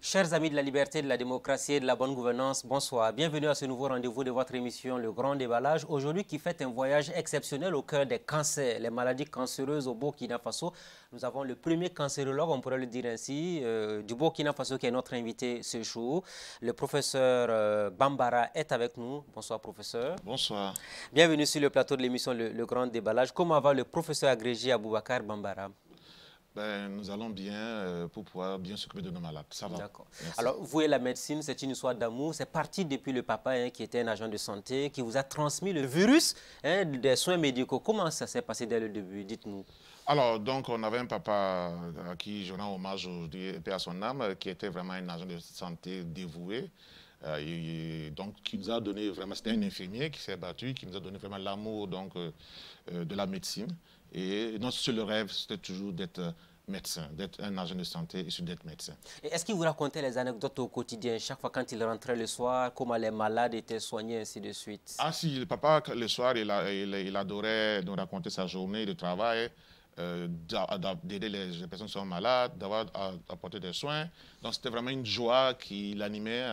Chers amis de la liberté, de la démocratie et de la bonne gouvernance, bonsoir. Bienvenue à ce nouveau rendez-vous de votre émission Le Grand Déballage. Aujourd'hui, qui fait un voyage exceptionnel au cœur des cancers, les maladies cancéreuses au Burkina Faso. Nous avons le premier cancérologue, on pourrait le dire ainsi, du Burkina Faso qui est notre invité ce jour. Le professeur Bambara est avec nous. Bonsoir, professeur. Bonsoir. Bienvenue sur le plateau de l'émission Le Grand Déballage. Comment va le professeur agrégé Aboubacar Bambara? Nous allons bien pour pouvoir bien s'occuper de nos malades. Ça va. D'accord. Alors, vous et la médecine, c'est une histoire d'amour. C'est parti depuis le papa qui était un agent de santé, qui vous a transmis le virus des soins médicaux. Comment ça s'est passé dès le début? Dites-nous. Alors, donc, on avait un papa à qui je rends hommage aujourd'hui, paix à son âme, qui était vraiment un agent de santé dévoué. Donc, qui nous a donné vraiment, c'était un infirmier qui s'est battu, qui nous a donné vraiment l'amour de la médecine. Et notre seul rêve, c'était toujours d'être médecin, d'être un agent de santé et d'être médecin. Est-ce qu'il vous racontait les anecdotes au quotidien, chaque fois quand il rentrait le soir, comment les malades étaient soignés, ainsi de suite? Ah si, le papa, le soir, il adorait nous raconter sa journée de travail, d'aider les personnes qui sont malades, d'avoir apporté des soins. Donc c'était vraiment une joie qui l'animait,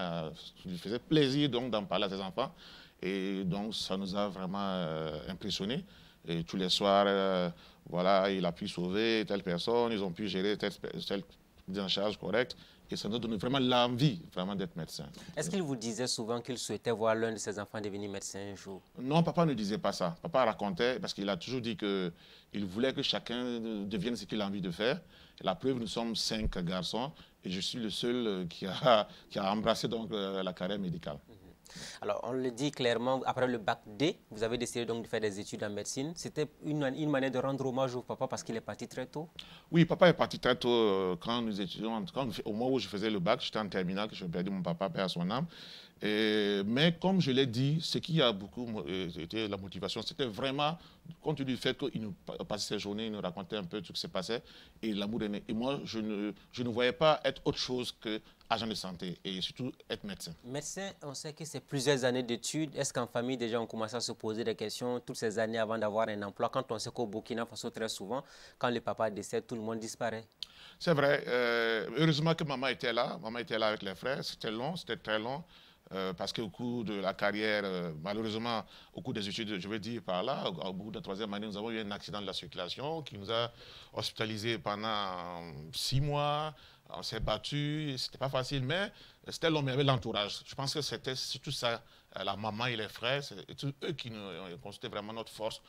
qui lui faisait plaisir d'en parler à ses enfants. Et donc ça nous a vraiment impressionnés. Et tous les soirs, voilà, il a pu sauver telle personne, ils ont pu gérer telle prise en charge correcte. Et ça nous donne vraiment l'envie d'être médecin. Est-ce qu'il vous disait souvent qu'il souhaitait voir l'un de ses enfants devenir médecin un jour? Non, papa ne disait pas ça. Papa racontait, parce qu'il a toujours dit qu'il voulait que chacun devienne ce qu'il a envie de faire. Et la preuve, nous sommes 5 garçons et je suis le seul qui a embrassé donc, la carrière médicale. Alors, on le dit clairement, après le bac D, vous avez décidé donc de faire des études en médecine. C'était une manière de rendre hommage au papa parce qu'il est parti très tôt? Oui, papa est parti très tôt quand nous étudions. Au moment où je faisais le bac, j'étais en terminale, que je perdais mon papa, paix à son âme. Mais comme je l'ai dit, ce qui a beaucoup été la motivation, c'était vraiment, compte tenu du fait qu'il nous passait ses journées, il nous racontait un peu tout ce qui se passait, et l'amour de... Et moi, je ne voyais pas être autre chose qu'agent de santé, et surtout être médecin. Médecin, on sait que c'est plusieurs années d'études. Est-ce qu'en famille, déjà, on commence à se poser des questions toutes ces années avant d'avoir un emploi? Quand on sait qu'au Burkina Faso, très souvent, quand le papa décède, tout le monde disparaît. C'est vrai. Heureusement que maman était là. Maman était là avec les frères. C'était long, c'était très long. Parce qu'au cours de la carrière, malheureusement, au cours des études, je veux dire par là, au bout de la 3e année, nous avons eu un accident de la circulation qui nous a hospitalisés pendant 6 mois. On s'est battu, c'était pas facile, mais c'était long, mais avec l'entourage. Je pense que c'était surtout ça, la maman et les frères, c'est eux qui nous constituaient vraiment notre force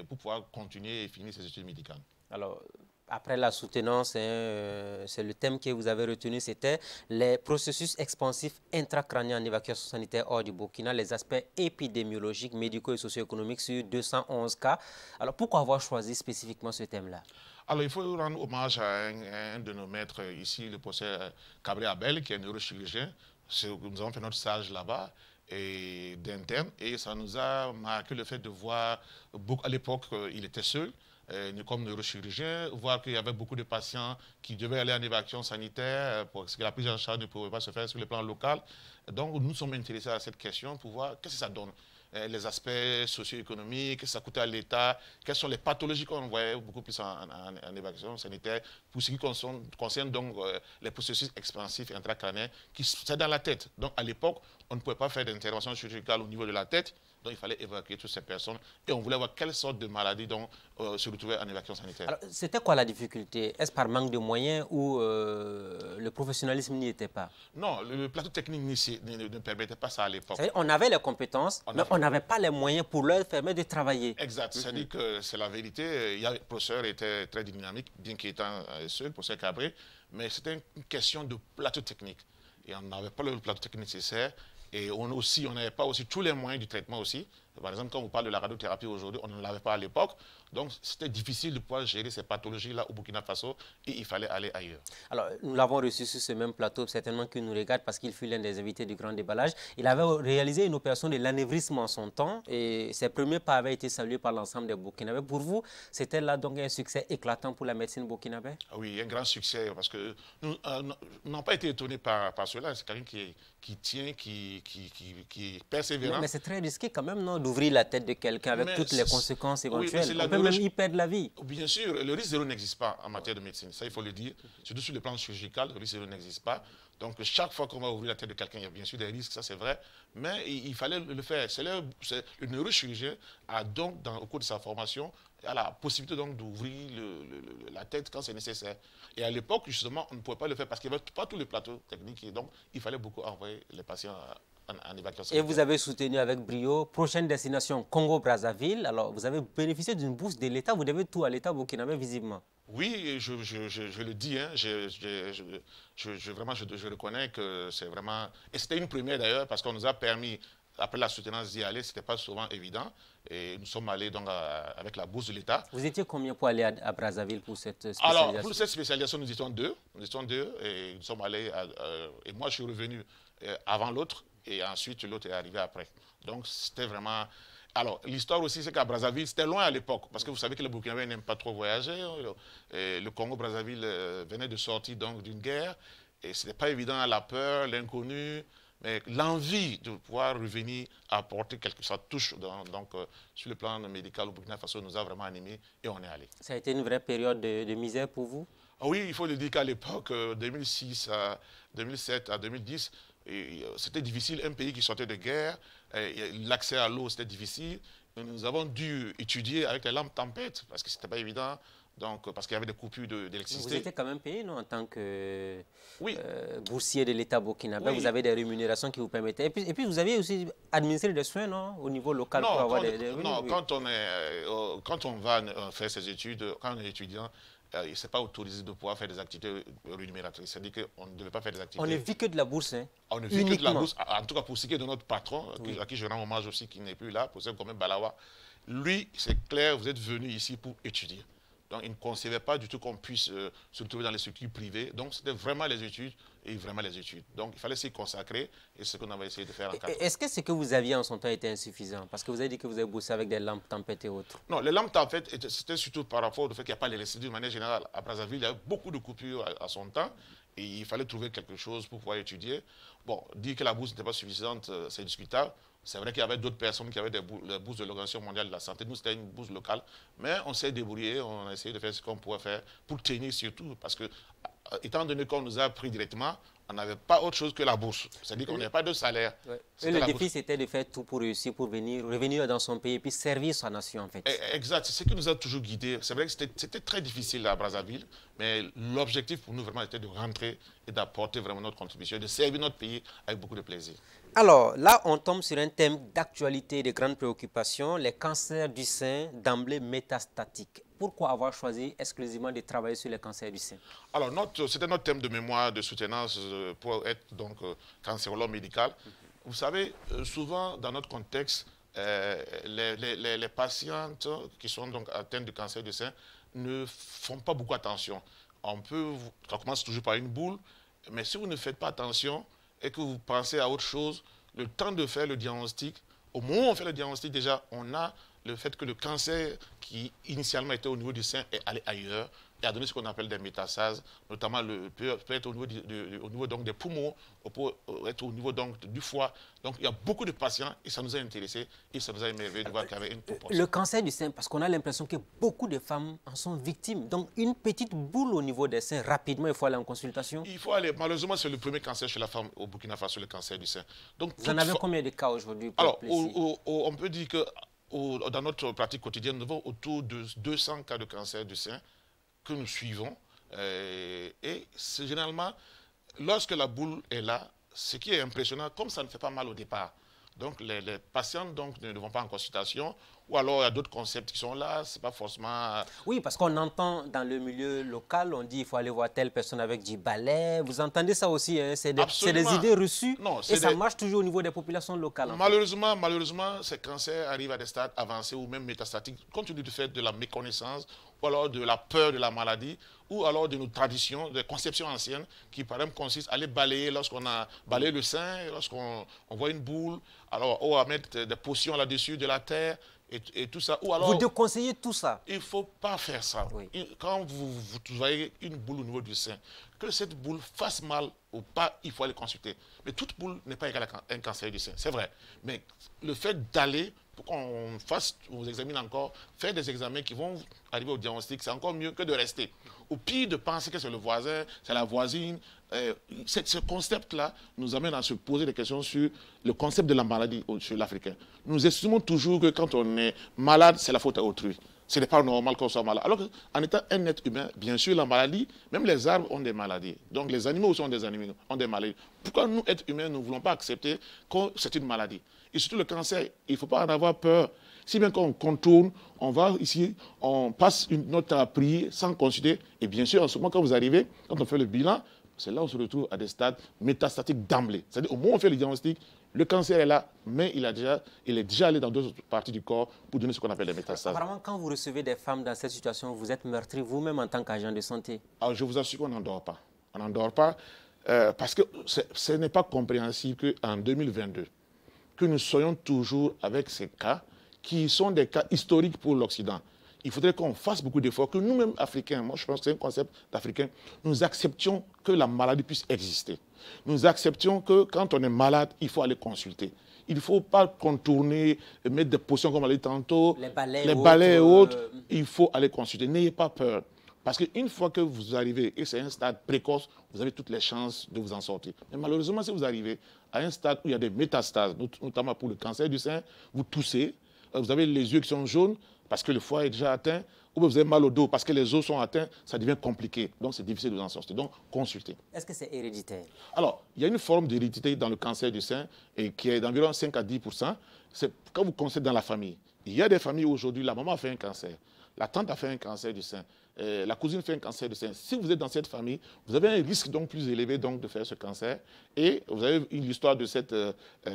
pour pouvoir continuer et finir ces études médicales. Alors, après la soutenance, c'est le thème que vous avez retenu, c'était les processus expansifs intracrâniens en évacuation sanitaire hors du Burkina, les aspects épidémiologiques, médicaux et socio-économiques sur 211 cas. Alors, pourquoi avoir choisi spécifiquement ce thème-là? Alors, il faut rendre hommage à un de nos maîtres ici, le professeur Cabré Abel, qui est neurochirurgien. Nous avons fait notre stage là-bas d'interne et ça nous a marqué le fait de voir, à l'époque, il était seul. Comme neurochirurgien, voir qu'il y avait beaucoup de patients qui devaient aller en évacuation sanitaire parce que la prise en charge ne pouvait pas se faire sur le plan local. Donc, nous sommes intéressés à cette question pour voir qu'est-ce que ça donne. Les aspects socio-économiques, ça coûtait à l'État, quelles sont les pathologies qu'on voyait beaucoup plus en évacuation sanitaire, pour ce qui concerne donc les processus expansifs intracrâniens, c'est dans la tête. Donc, à l'époque, on ne pouvait pas faire d'intervention chirurgicale au niveau de la tête. Donc, il fallait évacuer toutes ces personnes et on voulait voir quelle sorte de maladie se retrouvaient en évacuation sanitaire. C'était quoi la difficulté? Est-ce par manque de moyens ou le professionnalisme n'y était pas? Non, le plateau technique ne permettait pas ça à l'époque. On avait les compétences, mais on n'avait pas les moyens pour leur permettre de travailler. Exact, c'est-à-dire que c'est la vérité. Le professeur était très dynamique, bien qu'il étant seul, le professeur Cabré, mais c'était une question de plateau technique. Et on n'avait pas le plateau technique nécessaire. Et on n'avait pas aussi tous les moyens du traitement aussi. Par exemple, quand on parle de la radiothérapie aujourd'hui, on ne l'avait pas à l'époque. Donc, c'était difficile de pouvoir gérer ces pathologies-là au Burkina Faso et il fallait aller ailleurs. Alors, nous l'avons reçu sur ce même plateau, certainement qu'il nous regarde parce qu'il fut l'un des invités du grand déballage. Il avait réalisé une opération de l'anévrisme en son temps et ses premiers pas avaient été salués par l'ensemble des Burkinabés. Pour vous, c'était là donc un succès éclatant pour la médecine burkinabé? Oui, un grand succès parce que nous n'avons pas été étonnés par cela. C'est quelqu'un qui tient, qui est persévérant. Mais c'est très risqué quand même, non, d'ouvrir la tête de quelqu'un avec toutes les conséquences éventuelles. Oui, on peut même y perdre la vie. Bien sûr, le risque zéro n'existe pas en matière de médecine. Ça, il faut le dire. Surtout sur le plan chirurgical, le risque zéro n'existe pas. Donc, chaque fois qu'on va ouvrir la tête de quelqu'un, il y a bien sûr des risques, ça c'est vrai. Mais il fallait le faire. Le neurochirurgien a donc, au cours de sa formation, a la possibilité donc d'ouvrir la tête quand c'est nécessaire. Et à l'époque, justement, on ne pouvait pas le faire parce qu'il n'y avait pas tous les plateaux techniques. Et donc, il fallait beaucoup envoyer les patients en évacuation. Et vous avez soutenu avec brio. Prochaine destination, Congo-Brazzaville. Alors, vous avez bénéficié d'une bourse de l'État. Vous devez tout à l'État burkinabé, visiblement. Oui, je le dis, hein, vraiment, je reconnais que c'est vraiment... Et c'était une première d'ailleurs, parce qu'on nous a permis, après la soutenance d'y aller, ce n'était pas souvent évident. Et nous sommes allés donc avec la bourse de l'État. Vous étiez combien pour aller à Brazzaville pour cette spécialisation? Alors, pour cette spécialisation, nous étions deux. Nous étions deux et nous sommes allés... et moi, je suis revenu avant l'autre et ensuite l'autre est arrivé après. Donc, c'était vraiment... Alors, l'histoire aussi, c'est qu'à Brazzaville, c'était loin à l'époque, parce que vous savez que les Burkinabés n'aiment pas trop voyager. Le Congo-Brazzaville venait de sortir donc d'une guerre, et ce n'était pas évident, la peur, l'inconnu, mais l'envie de pouvoir revenir apporter quelque chose, ça touche. Donc, sur le plan médical, au Burkina Faso nous a vraiment animés, et on est allé. Ça a été une vraie période de misère pour vous? Oui, il faut le dire qu'à l'époque, 2006 à 2007 à 2010, c'était difficile, un pays qui sortait de guerre, l'accès à l'eau c'était difficile. Nous avons dû étudier avec les lampes tempêtes parce que c'était pas évident, donc, parce qu'il y avait des coupures d'électricité. Vous étiez quand même payé, non, en tant que oui. Boursier de l'État burkinabé, oui. Vous avez des rémunérations qui vous permettaient. Et puis vous avez aussi administré des soins, non, au niveau local non, pour avoir non, oui. Quand on va faire ses études, quand on est étudiant, il ne s'est pas autorisé de pouvoir faire des activités rémunératrices. C'est-à-dire qu'on ne devait pas faire des activités. On ne vit que de la bourse, hein? On ne vit que de la bourse. En tout cas, pour ce qui est de notre patron, oui. à qui je rends hommage aussi, qui n'est plus là, pour comme Balawa. Lui, c'est clair, vous êtes venu ici pour étudier. Donc, il ne concevait pas du tout qu'on puisse se retrouver dans les structures privées. Donc, c'était vraiment les études et vraiment les études. Donc, il fallait s'y consacrer et c'est ce qu'on avait essayé de faire en 4 ans. Est-ce que ce que vous aviez en son temps était insuffisant? Parce que vous avez dit que vous avez bossé avec des lampes tempêtes et autres. Non, les lampes tempêtes, c'était surtout par rapport au fait qu'il n'y a pas l'électricité de manière générale. À Brazzaville, il y a eu beaucoup de coupures à son temps et il fallait trouver quelque chose pour pouvoir étudier. Bon, dire que la bourse n'était pas suffisante, c'est discutable. C'est vrai qu'il y avait d'autres personnes qui avaient des bourses de l'Organisation mondiale de la santé. Nous, c'était une bourse locale. Mais on s'est débrouillé, on a essayé de faire ce qu'on pouvait faire pour tenir surtout. Parce que, étant donné qu'on nous a pris directement, on n'avait pas autre chose que la bourse. C'est-à-dire qu'on n'avait pas de salaire. Ouais. Et le défi, c'était de faire tout pour réussir, pour revenir dans son pays et puis servir sa nation, en fait. Exact. C'est ce qui nous a toujours guidés. C'est vrai que c'était très difficile à Brazzaville, mais l'objectif pour nous, vraiment, était de rentrer et d'apporter vraiment notre contribution, de servir notre pays avec beaucoup de plaisir. Alors, là, on tombe sur un thème d'actualité et de grande préoccupation, les cancers du sein d'emblée métastatiques. Pourquoi avoir choisi exclusivement de travailler sur les cancers du sein? Alors, c'était notre thème de mémoire de soutenance pour être donc cancérologue médical. Vous savez, souvent dans notre contexte, les patientes qui sont donc atteintes de cancer du sein ne font pas beaucoup attention. Ça commence toujours par une boule, mais si vous ne faites pas attention et que vous pensez à autre chose, le temps de faire le diagnostic, au moment où on fait le diagnostic, déjà, on a le fait que le cancer qui initialement était au niveau du sein est allé ailleurs et a donné ce qu'on appelle des métastases, notamment peut être au niveau donc des poumons, peut être au niveau donc du foie. Donc il y a beaucoup de patients et ça nous a intéressés et ça nous a émerveillé de voir qu'il y avait une proportion. Le cancer du sein, parce qu'on a l'impression que beaucoup de femmes en sont victimes. Donc une petite boule au niveau des seins, rapidement il faut aller en consultation. Il faut aller. Malheureusement, c'est le premier cancer chez la femme au Burkina Faso, le cancer du sein. Donc, vous en avez combien de cas aujourd'hui? Alors, on peut dire que dans notre pratique quotidienne, nous avons autour de 200 cas de cancer du sein que nous suivons. Et c'est généralement, lorsque la boule est là, ce qui est impressionnant, comme ça ne fait pas mal au départ. Donc, les patients donc, ne vont pas en consultation. ou alors il y a d'autres concepts qui sont là, c'est pas forcément... Oui, parce qu'on entend dans le milieu local, on dit il faut aller voir telle personne avec du balai. Vous entendez ça aussi, hein? C'est des idées reçues non, et ça marche toujours au niveau des populations locales. Malheureusement, ces cancers arrivent à des stades avancés ou même métastatiques, compte tenu du fait de la méconnaissance ou alors de la peur de la maladie, ou alors de nos traditions, des conceptions anciennes qui, par exemple, consistent à aller balayer lorsqu'on a balayé le sein, lorsqu'on voit une boule, alors on va mettre des potions là-dessus, de la terre et tout ça. Ou alors, vous déconseillez tout ça? Il ne faut pas faire ça. Oui. Quand vous voyez une boule au niveau du sein, que cette boule fasse mal ou pas, il faut aller consulter. Mais toute boule n'est pas égale à un cancer du sein, c'est vrai. Mais le fait d'aller, pour qu'on fasse, on vous examine encore, faire des examens qui vont arriver au diagnostic, c'est encore mieux que de rester. Au pire, de penser que c'est le voisin, c'est la voisine. Ce concept-là nous amène à se poser des questions sur le concept de la maladie chez l'Africain. Nous estimons toujours que quand on est malade, c'est la faute à autrui. Ce n'est pas normal qu'on soit malade. Alors qu'en étant un être humain, bien sûr, la maladie, même les arbres ont des maladies. Donc les animaux aussi ont des maladies. Pourquoi nous, êtres humains, nous ne voulons pas accepter que c'est une maladie? Et surtout le cancer, il ne faut pas en avoir peur. Si bien qu'on contourne, on va ici, on passe notre temps à prier sans consulter. Et bien sûr, en ce moment, quand vous arrivez, quand on fait le bilan, c'est là où on se retrouve à des stades métastatiques d'emblée. C'est-à-dire, au moment où on fait le diagnostic, le cancer est là, mais il est déjà allé dans d'autres parties du corps pour donner ce qu'on appelle les métastases. Apparemment, quand vous recevez des femmes dans cette situation, vous êtes meurtri vous-même en tant qu'agent de santé. Alors, je vous assure qu'on n'en dort pas. On n'en dort pas parce que ce n'est pas compréhensible qu'en 2022, que nous soyons toujours avec ces cas qui sont des cas historiques pour l'Occident. Il faudrait qu'on fasse beaucoup d'efforts, que nous-mêmes, Africains, moi je pense que c'est un concept d'Africain, nous acceptions que la maladie puisse exister. Nous acceptions que quand on est malade, il faut aller consulter. Il ne faut pas contourner, mettre des potions comme on l'a dit tantôt, les balais et autres. Il faut aller consulter. N'ayez pas peur. Parce qu'une fois que vous arrivez, et c'est un stade précoce, vous avez toutes les chances de vous en sortir. Mais malheureusement, si vous arrivez à un stade où il y a des métastases, notamment pour le cancer du sein, vous toussez, vous avez les yeux qui sont jaunes parce que le foie est déjà atteint, ou vous avez mal au dos parce que les os sont atteints, ça devient compliqué. Donc c'est difficile de vous en sortir. Donc consultez. Est-ce que c'est héréditaire? Alors, il y a une forme d'hérédité dans le cancer du sein et qui est d'environ 5 à 10%. C'est quand vous constatez dans la famille. Il y a des familles aujourd'hui, la maman a fait un cancer, la tante a fait un cancer du sein, la cousine fait un cancer du sein. Si vous êtes dans cette famille, vous avez un risque donc plus élevé donc de faire ce cancer. Et vous avez l'histoire de cette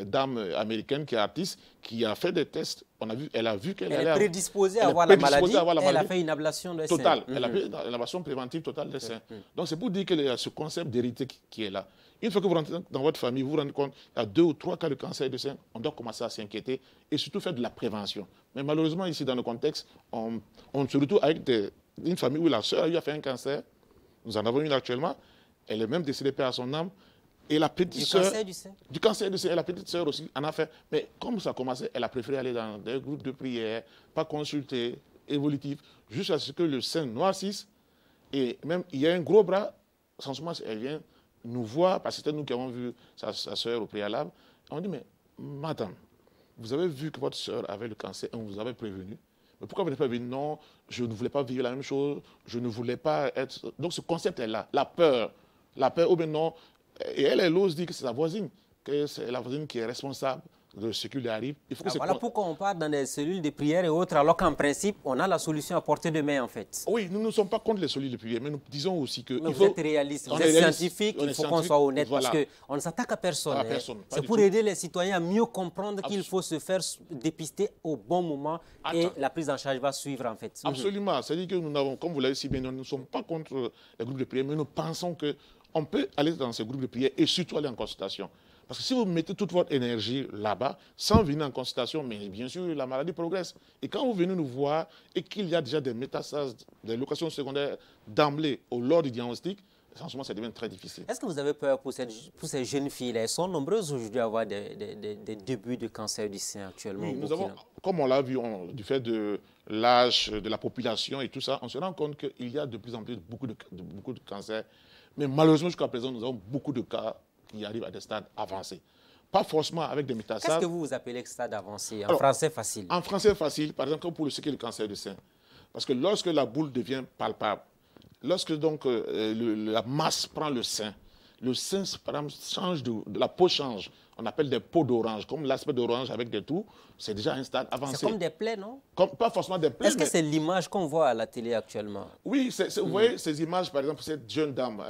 dame américaine qui est artiste, qui a fait des tests. Elle a vu qu'elle est prédisposée à avoir la maladie. Elle a fait une ablation de totale. Elle a fait une ablation préventive totale des seins. Donc c'est pour dire qu'il y a ce concept d'hérédité qui est là. Une fois que vous rentrez dans votre famille, vous vous rendez compte qu'il y a 2 ou 3 cas de cancer du sein, on doit commencer à s'inquiéter et surtout faire de la prévention. Mais malheureusement, ici, dans le contexte, on se retrouve avec une famille où la sœur a fait un cancer. Nous en avons une actuellement. Elle est même décédée, paix à son âme. Et la petite sœur... Du cancer du sein. Et la petite sœur aussi en a fait. Mais comme ça a commencé, elle a préféré aller dans des groupes de prière, pas consulter, évolutif, jusqu'à ce que le sein noircisse. Et même, il y a un gros bras. Franchement, elle vient nous voir, parce que c'était nous qui avons vu sa sœur au préalable. On dit, mais madame, vous avez vu que votre sœur avait le cancer et on vous avait prévenu. Mais pourquoi vous n'êtes pas venu? Non, je ne voulais pas vivre la même chose, je ne voulais pas être... Donc ce concept est là, la peur, ou bien non. Et elle ose dire que c'est sa voisine, que c'est la voisine qui est responsable de ce qui lui arrive. Il faut que voilà pourquoi on part dans des cellules de prière et autres, alors qu'en principe, on a la solution à portée de main, en fait. Oui, nous ne sommes pas contre les cellules de prière, mais nous disons aussi que... Mais vous êtes réaliste, vous êtes scientifique, il faut qu'on soit honnête, voilà. Parce qu'on ne s'attaque à personne. C'est pour aider les citoyens à mieux comprendre qu'il faut se faire dépister au bon moment et la prise en charge va suivre, en fait. Absolument. C'est-à-dire que nous n'avons, comme vous l'avez si bien dit, nous ne sommes pas contre les groupes de prière, mais nous pensons qu'on peut aller dans ces groupes de prière et surtout aller en consultation. Parce que si vous mettez toute votre énergie là-bas, sans venir en consultation, mais bien sûr, la maladie progresse. Et quand vous venez nous voir et qu'il y a déjà des métastases, des locations secondaires d'emblée lors du diagnostic, franchement, ça devient très difficile. Est-ce que vous avez peur pour ces jeunes filles-là? Elles sont nombreuses aujourd'hui à avoir des débuts de cancer du sein actuellement. Oui, nous avons, comme on l'a vu, du fait de l'âge, de la population et tout ça, on se rend compte qu'il y a de plus en plus beaucoup de cancers. Mais malheureusement, jusqu'à présent, nous avons beaucoup de cas qui arrivent à des stades avancés. Pas forcément avec des métastases. Qu'est-ce que vous appelez stade avancé? En français facile. En français facile, par exemple, comme pour ce qui est le cancer du sein. Parce que lorsque la boule devient palpable, lorsque donc la masse prend le sein, le sein, par exemple, la peau change. On appelle des peaux d'orange. Comme l'aspect d'orange avec des trous, c'est déjà un stade avancé. C'est comme des plaies, non? Pas forcément des plaies. Est-ce que c'est l'image qu'on voit à la télé actuellement? Oui, vous voyez ces images, par exemple, cette jeune dame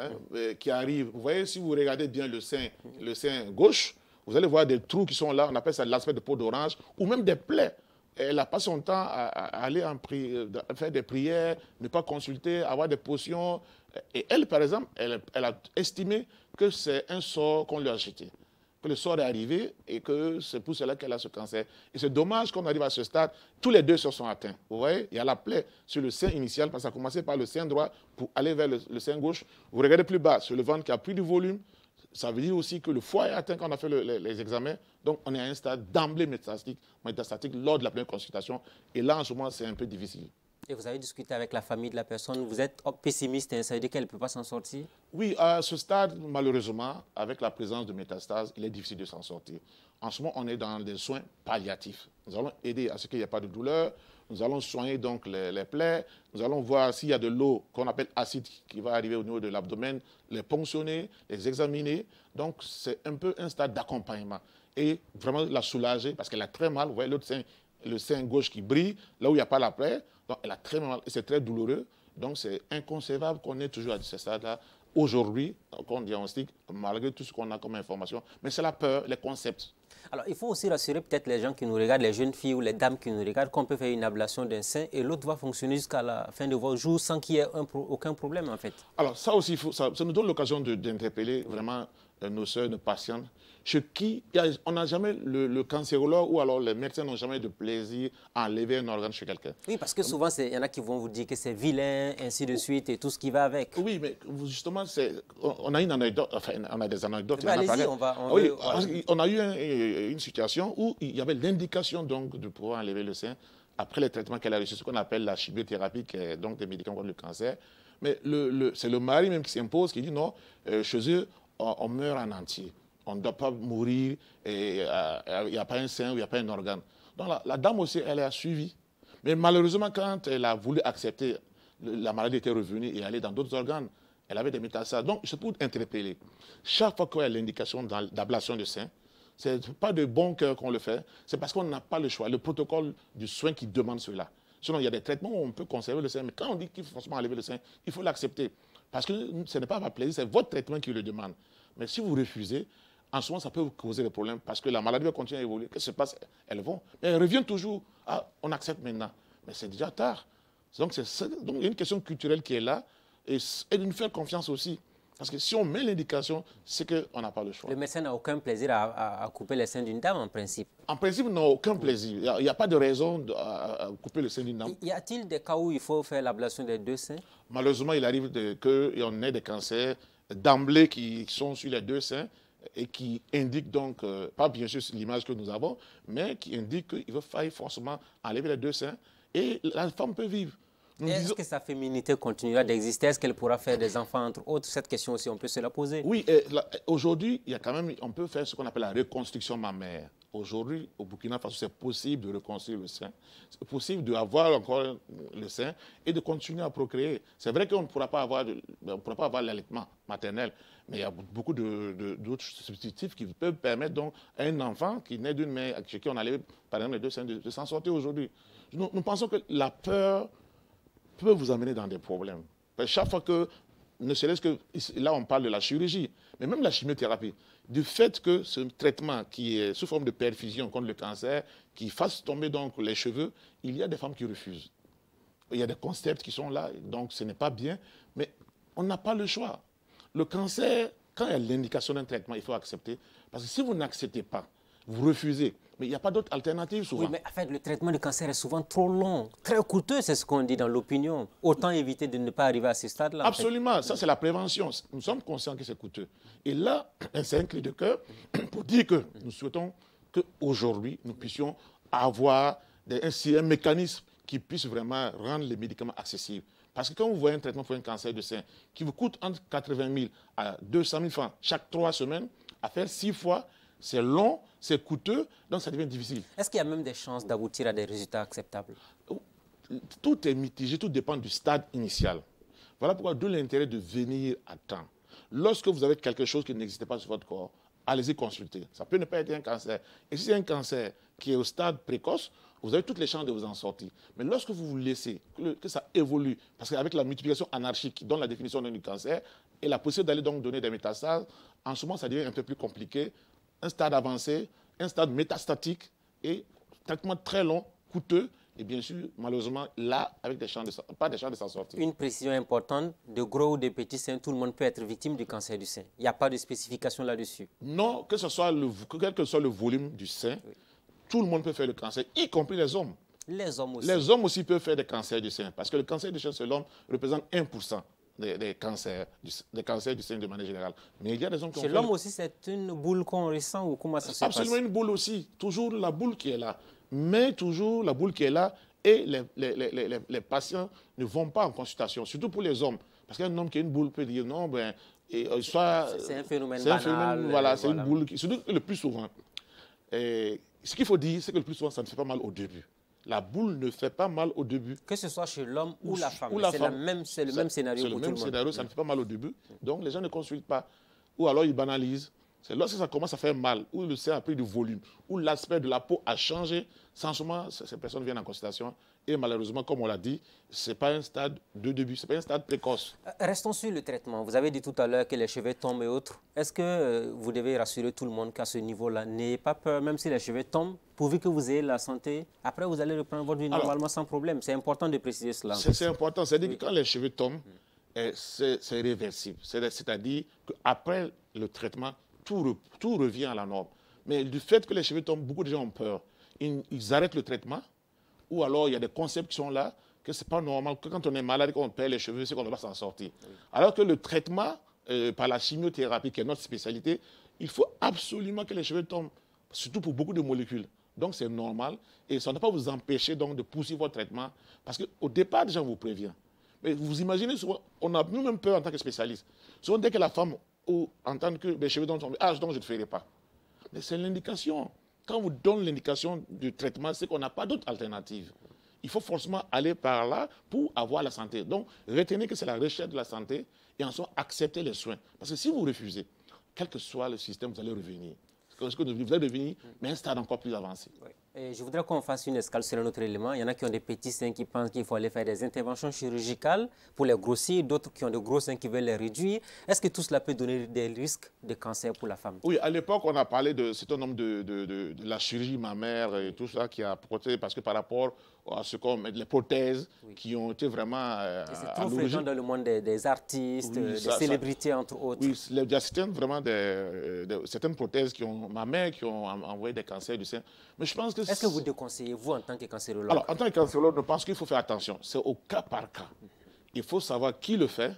qui arrive. Vous voyez, si vous regardez bien le sein gauche, vous allez voir des trous qui sont là. On appelle ça l'aspect de peau d'orange ou même des plaies. Elle n'a pas son temps à aller faire des prières, ne pas consulter, avoir des potions. Et elle, par exemple, elle a estimé que c'est un sort qu'on lui a jeté, que le sort est arrivé et que c'est pour cela qu'elle a ce cancer. Et c'est dommage qu'on arrive à ce stade, tous les deux se sont atteints. Vous voyez, il y a la plaie sur le sein initial, parce que ça a commencé par le sein droit pour aller vers le sein gauche. Vous regardez plus bas, sur le ventre qui a pris du volume. Ça veut dire aussi que le foie est atteint quand on a fait les examens. Donc, on est à un stade d'emblée métastatique lors de la première consultation. Et là, en ce moment, c'est un peu difficile. Et vous avez discuté avec la famille de la personne. Vous êtes pessimiste, hein, ça veut dire qu'elle ne peut pas s'en sortir? Oui, à ce stade, malheureusement, avec la présence de métastases, il est difficile de s'en sortir. En ce moment, on est dans des soins palliatifs. Nous allons aider à ce qu'il n'y ait pas de douleur. Nous allons soigner donc les plaies. Nous allons voir s'il y a de l'eau qu'on appelle acide qui va arriver au niveau de l'abdomen, les ponctionner, les examiner. Donc, c'est un peu un stade d'accompagnement. Et vraiment la soulager parce qu'elle a très mal. Vous voyez l'autre sein, le sein gauche qui brille, là où il n'y a pas la plaie. Donc, elle a très mal et c'est très douloureux. Donc, c'est inconcevable qu'on ait toujours à ce stade-là. Aujourd'hui, qu'on diagnostique, malgré tout ce qu'on a comme information. Mais c'est la peur, les concepts. Alors, il faut aussi rassurer peut-être les gens qui nous regardent, les jeunes filles ou les dames qui nous regardent, qu'on peut faire une ablation d'un sein et l'autre va fonctionner jusqu'à la fin de vos jours sans qu'il y ait aucun problème, en fait. Alors, ça aussi, ça nous donne l'occasion d'interpeller vraiment nos soeurs, nos patientes, chez qui on n'a jamais, le cancérologue ou alors les médecins n'ont jamais de plaisir à enlever un organe chez quelqu'un. Oui, parce que souvent, il y en a qui vont vous dire que c'est vilain, ainsi de suite, et tout ce qui va avec. Oui, mais justement, on a une anecdote, enfin, on a des anecdotes. Allez-y, on a eu une situation où il y avait l'indication donc de pouvoir enlever le sein après les traitements qu'elle a reçus, ce qu'on appelle la chimiothérapie, qui est donc des médicaments contre le cancer. Mais c'est le mari même qui s'impose, qui dit non, chez eux, on meurt en entier. On ne doit pas mourir, et il n'y a pas un sein ou il n'y a pas un organe. Donc la dame aussi, elle a suivi. Mais malheureusement, quand elle a voulu accepter, la maladie était revenue et aller dans d'autres organes, elle avait des métastases. Donc, c'est pour interpeller. Chaque fois qu'il y a l'indication d'ablation de sein, ce n'est pas de bon cœur qu'on le fait, c'est parce qu'on n'a pas le choix. Le protocole du soin qui demande cela. Sinon, il y a des traitements où on peut conserver le sein, mais quand on dit qu'il faut forcément enlever le sein, il faut l'accepter. Parce que ce n'est pas par plaisir, c'est votre traitement qui le demande. Mais si vous refusez, en ce moment, ça peut vous causer des problèmes parce que la maladie va continuer à évoluer. Qu'est-ce qui se passe? Elles vont. Mais elles reviennent toujours. Ah, on accepte maintenant. Mais c'est déjà tard. Donc, il y a une question culturelle qui est là et de nous faire confiance aussi. Parce que si on met l'indication, c'est qu'on n'a pas le choix. Le médecin n'a aucun plaisir à couper les seins d'une dame, en principe. En principe, il n'a aucun plaisir. Il n'y a pas de raison à couper le sein d'une dame. Y a-t-il des cas où il faut faire l'ablation des deux seins? Malheureusement, il arrive qu'on ait des cancers d'emblée qui sont sur les deux seins et qui indiquent donc, pas bien sûr l'image que nous avons, mais qui indiquent qu'il va falloir forcément enlever les deux seins et la femme peut vivre. Est-ce que sa féminité continuera d'exister? Est-ce qu'elle pourra faire des enfants, entre autres? Cette question aussi, on peut se la poser. Oui, aujourd'hui, il y a quand même, on peut faire ce qu'on appelle la reconstruction mammaire. Aujourd'hui, au Burkina Faso, c'est possible de reconstruire le sein. C'est possible d'avoir encore le sein et de continuer à procréer. C'est vrai qu'on ne pourra pas avoir l'allaitement maternel, mais il y a beaucoup d'autres substitutifs qui peuvent permettre donc à un enfant qui naît d'une mère chez qui on allait, par exemple, les deux seins, de s'en sortir aujourd'hui. Nous pensons que la peur peut vous amener dans des problèmes. Parce que chaque fois que, ne serait-ce que, là on parle de la chirurgie, mais même la chimiothérapie, du fait que ce traitement qui est sous forme de perfusion contre le cancer, qui fasse tomber donc les cheveux, il y a des femmes qui refusent. Il y a des concepts qui sont là, donc ce n'est pas bien, mais on n'a pas le choix. Le cancer, quand il y a l'indication d'un traitement, il faut accepter, parce que si vous n'acceptez pas, vous refusez. Mais il n'y a pas d'autre alternative souvent. Oui, mais en fait, le traitement du cancer est souvent trop long, très coûteux, c'est ce qu'on dit dans l'opinion. Autant éviter de ne pas arriver à ce stade-là. Absolument, ça c'est la prévention. Nous sommes conscients que c'est coûteux. Et là, c'est un cri de cœur pour dire que nous souhaitons qu'aujourd'hui, nous puissions avoir un mécanisme qui puisse vraiment rendre les médicaments accessibles. Parce que quand vous voyez un traitement pour un cancer de sein qui vous coûte entre 80 000 à 200 000 francs chaque 3 semaines, à faire 6 fois, c'est long, c'est coûteux, donc ça devient difficile. Est-ce qu'il y a même des chances d'aboutir à des résultats acceptables? Tout est mitigé, tout dépend du stade initial. Voilà pourquoi d'où l'intérêt de venir à temps. Lorsque vous avez quelque chose qui n'existait pas sur votre corps, allez-y consulter. Ça peut ne pas être un cancer. Et si c'est un cancer qui est au stade précoce, vous avez toutes les chances de vous en sortir. Mais lorsque vous vous laissez que ça évolue, parce qu'avec la multiplication anarchique qui donne la définition du cancer, et la possibilité d'aller donc donner des métastases, en ce moment, ça devient un peu plus compliqué. Un stade avancé, un stade métastatique et traitement très long, coûteux, et bien sûr, malheureusement, là, avec pas des chances de s'en sortir. Une précision importante, de gros ou de petits seins, tout le monde peut être victime du cancer du sein. Il n'y a pas de spécification là-dessus. Non, quel que soit le volume du sein, oui, tout le monde peut faire le cancer, y compris les hommes. Les hommes aussi. Les hommes aussi peuvent faire des cancers du sein, parce que le cancer du sein chez l'homme représente 1% des cancers du sein de manière générale. Mais il y a des hommes qui ont fait... Chez l'homme aussi, c'est une boule qu'on ressent ou comment ça se passe? Absolument une boule aussi, toujours la boule qui est là. Mais toujours la boule qui est là et les patients ne vont pas en consultation, surtout pour les hommes. Parce qu'un homme qui a une boule peut dire non, ben, soit... C'est un phénomène banal. Voilà, c'est une boule qui... Surtout le plus souvent. Et ce qu'il faut dire, c'est que le plus souvent, ça ne fait pas mal au début. La boule ne fait pas mal au début. Que ce soit chez l'homme ou la femme. C'est le même scénario pour tout le monde. C'est le même scénario, ça ne fait pas mal au début. Donc les gens ne consultent pas. Ou alors ils banalisent. C'est lorsque ça commence à faire mal, ou le sein a pris du volume, ou l'aspect de la peau a changé, sans moment, ces personnes viennent en consultation. Et malheureusement, comme on l'a dit, ce n'est pas un stade de début, ce n'est pas un stade précoce. Restons sur le traitement. Vous avez dit tout à l'heure que les cheveux tombent et autres. Est-ce que vous devez rassurer tout le monde qu'à ce niveau-là, n'ayez pas peur, même si les cheveux tombent, pourvu que vous ayez la santé, après vous allez reprendre votre vie normalement sans problème. C'est important de préciser cela. C'est important. C'est-à-dire que quand les cheveux tombent, c'est réversible. C'est-à-dire qu'après le traitement, tout revient à la norme. Mais du fait que les cheveux tombent, beaucoup de gens ont peur. Ils arrêtent le traitement, ou alors il y a des concepts qui sont là, que ce n'est pas normal, que quand on est malade et qu'on perd les cheveux, c'est qu'on ne va pas s'en sortir. Oui. Alors que le traitement, par la chimiothérapie, qui est notre spécialité, il faut absolument que les cheveux tombent, surtout pour beaucoup de molécules. Donc c'est normal, et ça ne va pas vous empêcher donc, de poursuivre votre traitement, parce qu'au départ, déjà, on vous prévient. Mais vous imaginez, souvent, on a nous-mêmes peur en tant que spécialiste. Souvent, dès que la femme entend que les cheveux tombent, donc je ne ferai pas. Mais c'est l'indication. Quand on vous donne l'indication du traitement, c'est qu'on n'a pas d'autre alternative. Il faut forcément aller par là pour avoir la santé. Donc, retenez que c'est la recherche de la santé et ensuite accepter les soins. Parce que si vous refusez, quel que soit le système, vous allez revenir. Parce que vous allez revenir, mais un stade encore plus avancé. Oui. Et je voudrais qu'on fasse une escale sur un autre élément. Il y en a qui ont des petits seins qui pensent qu'il faut aller faire des interventions chirurgicales pour les grossir, d'autres qui ont de gros seins qui veulent les réduire. Est-ce que tout cela peut donner des risques de cancer pour la femme? Oui, à l'époque, on a parlé de certain nombre de la chirurgie mammaire et tout ça qui a apporté, parce que par rapport à ce qu'on met, les prothèses qui ont été vraiment c'est trop fréquent dans le monde des artistes, des célébrités, entre autres. Oui, il y a certaines prothèses mammaires qui ont envoyé des cancers du sein. Mais je pense que... Est-ce que vous déconseillez, vous, en tant que cancérologue? Alors, en tant que cancérologue, je pense qu'il faut faire attention. C'est au cas par cas. Il faut savoir qui le fait,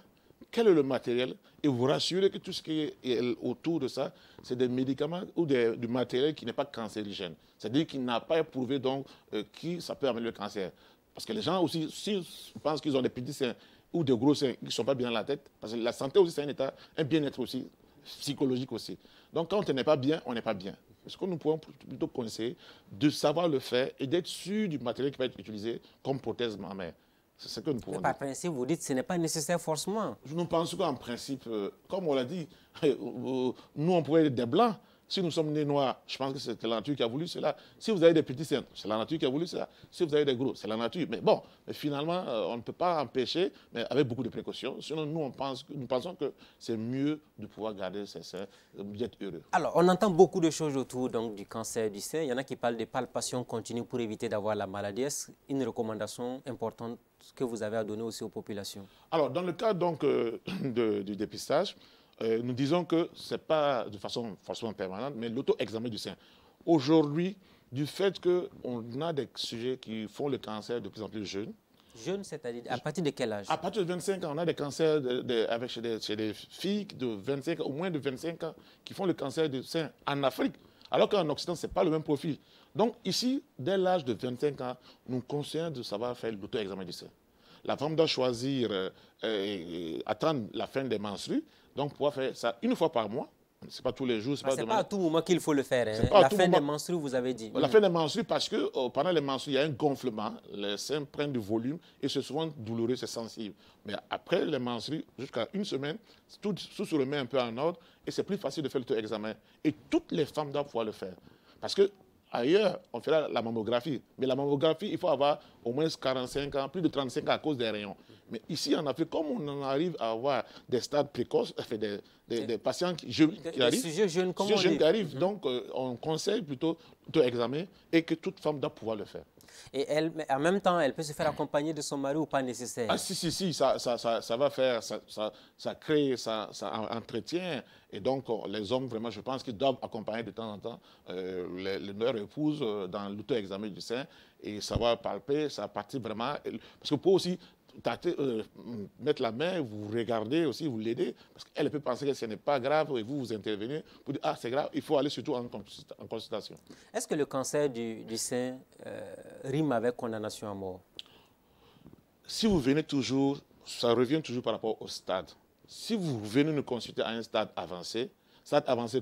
quel est le matériel, et vous rassurer que tout ce qui est autour de ça, c'est des médicaments ou du matériel qui n'est pas cancérigène. C'est-à-dire qu'il n'a pas éprouvé donc qui ça peut amener le cancer. Parce que les gens aussi, s'ils pensent qu'ils ont des petits seins ou des gros seins qui ne sont pas bien dans la tête, parce que la santé aussi, c'est un état, un bien-être aussi, psychologique aussi. Donc, quand on n'est pas bien, on n'est pas bien. Ce que nous pouvons plutôt conseiller, de savoir le faire et d'être sûr du matériel qui va être utilisé comme prothèse mammaire. C'est ce que nous pouvons dire. Par principe, vous dites que ce n'est pas nécessaire forcément. Nous pensons qu'en principe, comme on l'a dit, nous, on pourrait être des blancs. Si nous sommes nés noirs, je pense que c'est la nature qui a voulu cela. Si vous avez des petits seins, c'est la nature qui a voulu cela. Si vous avez des gros, c'est la nature. Mais bon, finalement, on ne peut pas empêcher, mais avec beaucoup de précautions. Sinon, nous pensons que c'est mieux de pouvoir garder ces seins, d'être heureux. Alors, on entend beaucoup de choses autour donc, du cancer du sein. Il y en a qui parlent de palpation continue pour éviter d'avoir la maladie. Est-ce une recommandation importante que vous avez à donner aussi aux populations? Alors, dans le cas donc, du dépistage, nous disons que ce n'est pas de façon forcément permanente, mais l'auto-examen du sein. Aujourd'hui, du fait qu'on a des sujets qui font le cancer de plus en plus jeunes. Jeunes, c'est-à-dire à partir de quel âge? À partir de 25 ans, on a des cancers chez des filles de 25 ans, au moins de 25 ans, qui font le cancer du sein en Afrique, alors qu'en Occident, ce n'est pas le même profil. Donc ici, dès l'âge de 25 ans, nous conseillons de savoir faire l'auto-examen du sein. La femme doit choisir, attendre la fin des menstrues, donc pouvoir faire ça une fois par mois, C'est pas tous les jours, c'est Ah, pas c'est demain. pas à tout moment qu'il faut le faire. Hein. Pas à La tout fin des moment. menstrues, vous avez dit. La fin des menstrues, parce que pendant les menstrues, il y a un gonflement, les seins prennent du volume et c'est souvent douloureux, c'est sensible. Mais après les menstrues, jusqu'à une semaine, tout se remet un peu en ordre et c'est plus facile de faire l'auto-examen. Et toutes les femmes doivent pouvoir le faire. Parce que ailleurs, on fait la mammographie. Mais la mammographie, il faut avoir au moins 45 ans, plus de 35 ans à cause des rayons. Mais ici, en Afrique, comme on en arrive à avoir des stades précoces, enfin, des patients qui arrivent, Sujets jeunes, comme on jeunes dit. qui arrivent, donc on conseille plutôt d'auto-examen et que toute femme doit pouvoir le faire. Et elle, mais en même temps, elle peut se faire accompagner de son mari ou pas nécessaire? Ah si, ça va faire, ça crée, ça entretient. Et donc, les hommes, vraiment, je pense qu'ils doivent accompagner de temps en temps leur épouse dans l'auto-examen du sein. Et ça va palper, ça partit vraiment. Parce que pour aussi mettre la main, vous regardez aussi, vous l'aidez. Parce qu'elle peut penser que ce n'est pas grave et vous intervenez pour dire, ah, c'est grave, il faut aller surtout en consultation. Est-ce que le cancer du sein rime avec condamnation à mort? Si vous venez toujours, ça revient toujours par rapport au stade. Si vous venez nous consulter à un stade avancé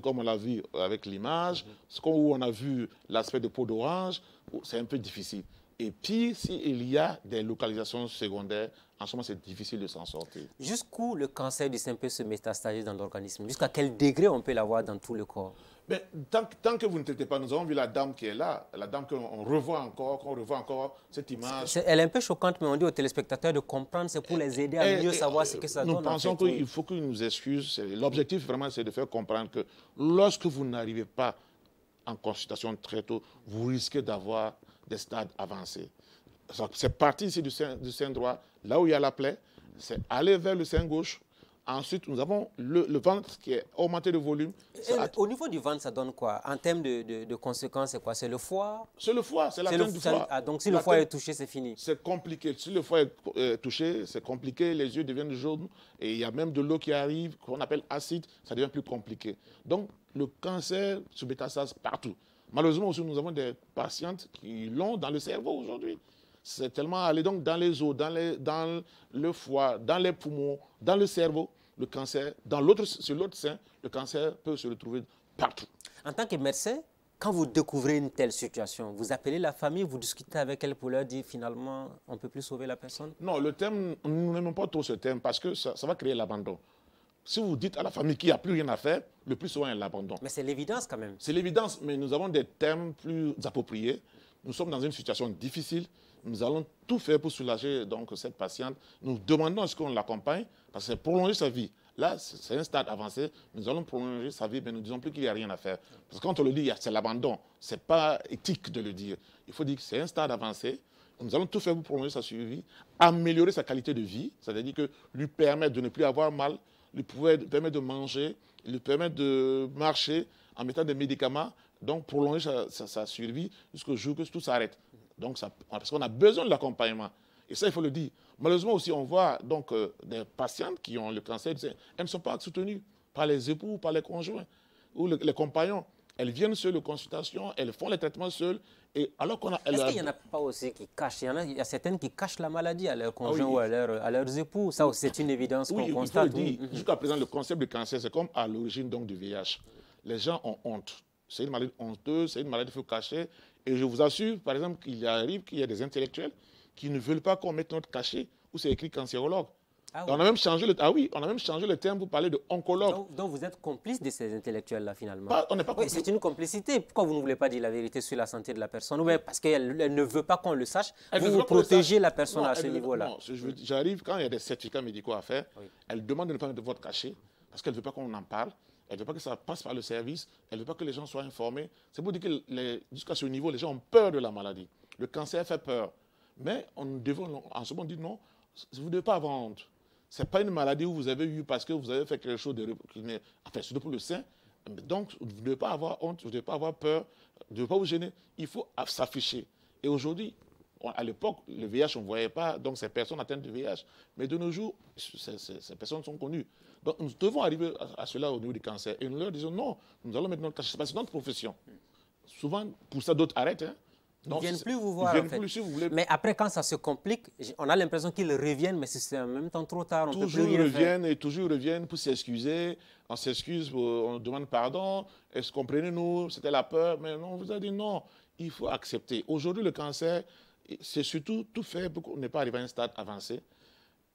comme on l'a vu avec l'image, où on a vu l'aspect de peau d'orange, c'est un peu difficile. Et puis, s'il y a des localisations secondaires, en ce moment, c'est difficile de s'en sortir. Jusqu'où le cancer du sein peut se métastasiser dans l'organisme? Jusqu'à quel degré on peut l'avoir dans tout le corps? Mais tant que vous ne traitez pas, nous avons vu la dame qui est là, la dame qu'on revoit encore cette image. Elle est un peu choquante, mais on dit aux téléspectateurs de comprendre, c'est pour les aider à mieux savoir ce que ça donne. Nous pensons qu'il faut qu'ils nous excusent. L'objectif, vraiment, c'est de faire comprendre que lorsque vous n'arrivez pas en consultation très tôt, vous risquez d'avoir des stades avancés. C'est parti ici du sein droit, là où il y a la plaie, c'est aller vers le sein gauche. Ensuite, nous avons le ventre qui est augmenté de volume. Au niveau du ventre, ça donne quoi? En termes de conséquences, c'est quoi? C'est le foie? C'est le foie, c'est la tête du foie. Ah, donc si le foie est touché, c'est fini? C'est compliqué. Si le foie est touché, c'est compliqué, les yeux deviennent jaunes et il y a même de l'eau qui arrive, qu'on appelle acide, ça devient plus compliqué. Donc, le cancer se métastase partout. Malheureusement aussi, nous avons des patientes qui l'ont dans le cerveau aujourd'hui. C'est tellement allé donc dans les os, dans le foie, dans les poumons, dans le cerveau, le cancer. Sur l'autre sein, le cancer peut se retrouver partout. En tant que médecin, quand vous découvrez une telle situation, vous appelez la famille, vous discutez avec elle pour leur dire finalement, on ne peut plus sauver la personne? Non, le thème, nous n'aimons pas trop ce thème parce que ça va créer l'abandon. Si vous dites à la famille qu'il n'y a plus rien à faire, le plus souvent, il y a l'abandon. Mais c'est l'évidence quand même. C'est l'évidence, mais nous avons des thèmes plus appropriés. Nous sommes dans une situation difficile. Nous allons tout faire pour soulager donc, cette patiente. Nous demandons à ce qu'on l'accompagne, parce que c'est prolonger sa vie. Là, c'est un stade avancé. Nous allons prolonger sa vie, mais nous ne disons plus qu'il n'y a rien à faire. Parce que quand on le dit, c'est l'abandon. Ce n'est pas éthique de le dire. Il faut dire que c'est un stade avancé. Nous allons tout faire pour prolonger sa survie, améliorer sa qualité de vie, c'est-à-dire que lui permettre de ne plus avoir mal, lui permettre de manger, lui permettre de marcher en mettant des médicaments, donc prolonger sa survie jusqu'au jour que tout s'arrête. Donc parce qu'on a besoin de l'accompagnement. Et ça, il faut le dire. Malheureusement aussi, on voit donc des patientes qui ont le cancer, elles ne sont pas soutenues par les époux, par les conjoints ou les compagnons. Elles viennent seules aux consultations, elles font les traitements seules. Et alors qu'on a... Est-ce qu'il n'y en a pas aussi qui cachent? Il y a certaines qui cachent la maladie à leurs conjoints ou à leurs époux. Ça, c'est une évidence qu'on constate. Oui, il faut le dire. Jusqu'à présent, le concept de cancer, c'est comme à l'origine du VIH. Les gens ont honte. C'est une maladie honteuse, c'est une maladie qu'il faut cacher. Et je vous assure, par exemple, qu'il arrive qu'il y a des intellectuels qui ne veulent pas qu'on mette notre cachet où c'est écrit cancérologue. Ah oui. On a même changé le terme pour parler de oncologue. Donc vous êtes complice de ces intellectuels-là, finalement? On n'est pas complice. C'est une complicité. Pourquoi vous ne voulez pas dire la vérité sur la santé de la personne? Ou bien parce qu'elle ne veut pas qu'on le sache, vous protégez la personne à ce niveau-là? Non, j'arrive, quand il y a des certificats médicaux à faire, elle demande de ne pas mettre votre cachet parce qu'elle ne veut pas qu'on en parle. Elle ne veut pas que ça passe par le service. Elle ne veut pas que les gens soient informés. C'est pour dire que jusqu'à ce niveau, les gens ont peur de la maladie. Le cancer fait peur. Mais en ce moment, on dit non, vous ne devez pas avoir honte. Ce n'est pas une maladie où vous avez eu parce que vous avez fait quelque chose enfin, surtout pour le sein. Donc, vous ne devez pas avoir honte, vous ne devez pas avoir peur, vous ne devez pas vous gêner. Il faut s'afficher. Et aujourd'hui, à l'époque, le VIH, on ne voyait pas, donc ces personnes atteintes du VIH. Mais de nos jours, ces personnes sont connues. Donc, nous devons arriver à cela au niveau du cancer. Et nous leur disons non, nous allons mettre notre cachet. C'est notre profession. Souvent, pour ça, d'autres arrêtent. Hein. Ils ne viennent plus vous voir, Ils viennent en fait. plus, si vous voulez. Mais après, quand ça se complique, on a l'impression qu'ils reviennent, mais c'est en même temps trop tard, on peut plus rien faire. Toujours ils reviennent et toujours ils reviennent pour s'excuser. On s'excuse, on demande pardon. Est-ce que comprenez-nous, c'était la peur. Mais non, on vous a dit non, il faut accepter. Aujourd'hui, le cancer, c'est surtout tout fait pour qu'on n'ait pas arrivé à un stade avancé,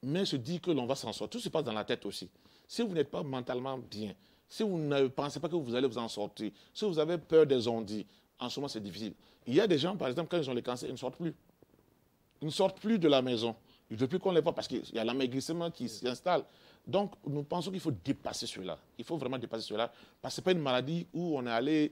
mais se dire que l'on va s'en sortir. Tout se passe dans la tête aussi. Si vous n'êtes pas mentalement bien, si vous ne pensez pas que vous allez vous en sortir, si vous avez peur des ondits, en ce moment, c'est difficile. Il y a des gens, par exemple, quand ils ont le cancer, ils ne sortent plus. Ils ne sortent plus de la maison. Ils ne veulent plus qu'on les voit parce qu'il y a l'amaigrissement qui s'installe. Donc, nous pensons qu'il faut dépasser cela. Il faut vraiment dépasser cela. Parce que ce n'est pas une maladie où on est allé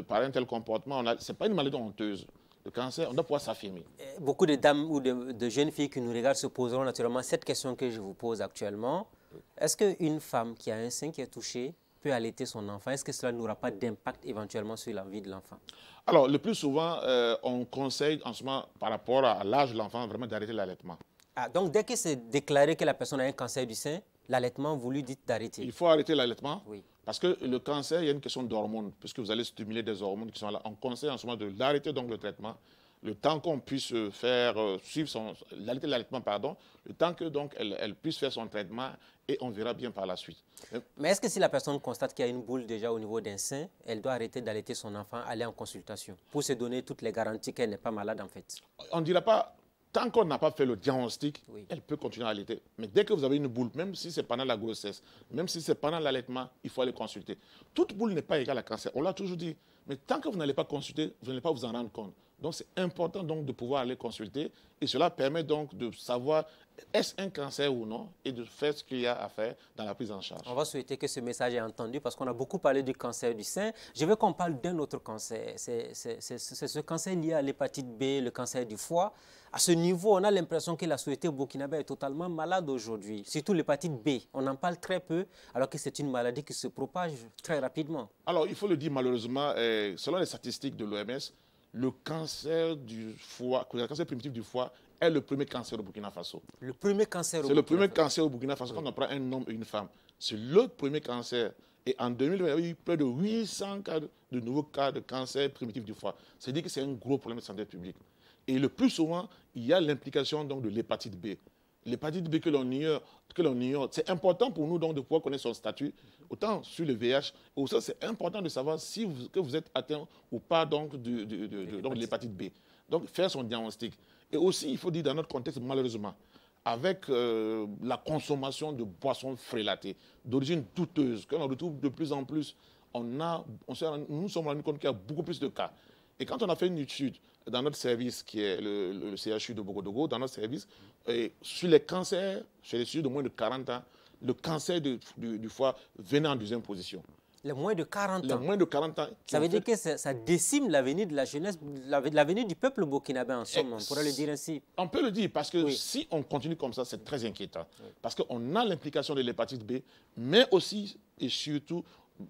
par un tel comportement. Ce n'est pas une maladie honteuse. Le cancer, on doit pouvoir s'affirmer. Beaucoup de dames ou de jeunes filles qui nous regardent se poseront naturellement cette question que je vous pose actuellement. Est-ce qu'une femme qui a un sein qui est touché peut allaiter son enfant? Est-ce que cela n'aura pas d'impact éventuellement sur la vie de l'enfant? Alors, le plus souvent, on conseille en ce moment, par rapport à l'âge de l'enfant, vraiment d'arrêter l'allaitement. Ah, donc, dès que c'est déclaré que la personne a un cancer du sein, l'allaitement, vous lui dites d'arrêter? Il faut arrêter l'allaitement. Oui. Parce que le cancer, il y a une question d'hormones, puisque vous allez stimuler des hormones qui sont là. On conseille en ce moment d'arrêter donc le traitement, le temps qu'on puisse faire suivre l'allaitement, pardon, le temps que donc elle puisse faire son traitement et on verra bien par la suite. Mais est-ce que si la personne constate qu'il y a une boule déjà au niveau d'un sein, elle doit arrêter d'allaiter son enfant, aller en consultation pour se donner toutes les garanties qu'elle n'est pas malade en fait? On ne dira pas, tant qu'on n'a pas fait le diagnostic, Oui. elle peut continuer à allaiter. Mais dès que vous avez une boule, même si c'est pendant la grossesse, même si c'est pendant l'allaitement, il faut aller consulter. Toute boule n'est pas égale à cancer. On l'a toujours dit. Mais tant que vous n'allez pas consulter, vous n'allez pas vous en rendre compte. Donc c'est important donc de pouvoir aller consulter et cela permet donc de savoir est-ce un cancer ou non et de faire ce qu'il y a à faire dans la prise en charge. On va souhaiter que ce message est entendu parce qu'on a beaucoup parlé du cancer du sein. Je veux qu'on parle d'un autre cancer. C'est ce cancer lié à l'hépatite B, le cancer du foie. À ce niveau, on a l'impression que la société burkinabé est totalement malade aujourd'hui. Surtout l'hépatite B. On en parle très peu alors que c'est une maladie qui se propage très rapidement. Alors il faut le dire malheureusement, selon les statistiques de l'OMS, le cancer du foie, le cancer primitif du foie est le premier cancer au Burkina Faso. Le premier cancer au C'est le Burkina premier Faso. cancer au Burkina Faso quand on prend un homme et une femme. C'est le premier cancer. Et en 2020, il y a eu près de 800 cas de nouveaux cas de cancer primitif du foie. C'est-à-dire que c'est un gros problème de santé publique. Et le plus souvent, il y a l'implication donc de l'hépatite B. L'hépatite B que l'on ignore, c'est important pour nous donc de pouvoir connaître son statut, autant sur le VIH, aussi c'est important de savoir si que vous êtes atteint ou pas donc de l'hépatite B. Donc faire son diagnostic. Et aussi, il faut dire dans notre contexte, malheureusement, avec la consommation de boissons frélatées, d'origine douteuse, que l'on retrouve de plus en plus, nous sommes rendus compte qu'il y a beaucoup plus de cas. Et quand on a fait une étude dans notre service, qui est le CHU de Bogodogo, dans notre service, sur les cancers, chez les sujets de moins de 40 ans, le cancer du foie venait en deuxième position. Les moins de 40 ans. Les moins de 40 ans. Ça veut dire que ça décime l'avenir de la jeunesse, l'avenir du peuple burkinabé en somme, on pourrait le dire ainsi. On peut le dire parce que Oui. si on continue comme ça, c'est très inquiétant. Oui. Parce qu'on a l'implication de l'hépatite B, mais aussi et surtout,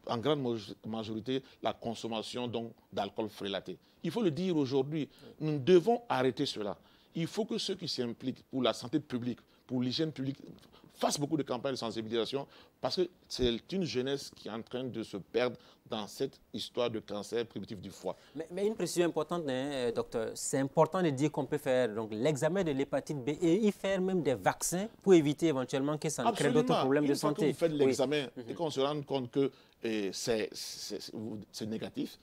en grande majorité, la consommation d'alcool frélaté. Il faut le dire aujourd'hui, nous devons arrêter cela. Il faut que ceux qui s'impliquent pour la santé publique, pour l'hygiène publique, fassent beaucoup de campagnes de sensibilisation parce que c'est une jeunesse qui est en train de se perdre dans cette histoire de cancer primitif du foie. Mais une précision importante, docteur, c'est important de dire qu'on peut faire l'examen de l'hépatite B et y faire même des vaccins pour éviter éventuellement que ça ne crée d'autres problèmes de santé. Une fois que vous faites l'examen et qu'on se rende compte que c'est négatif,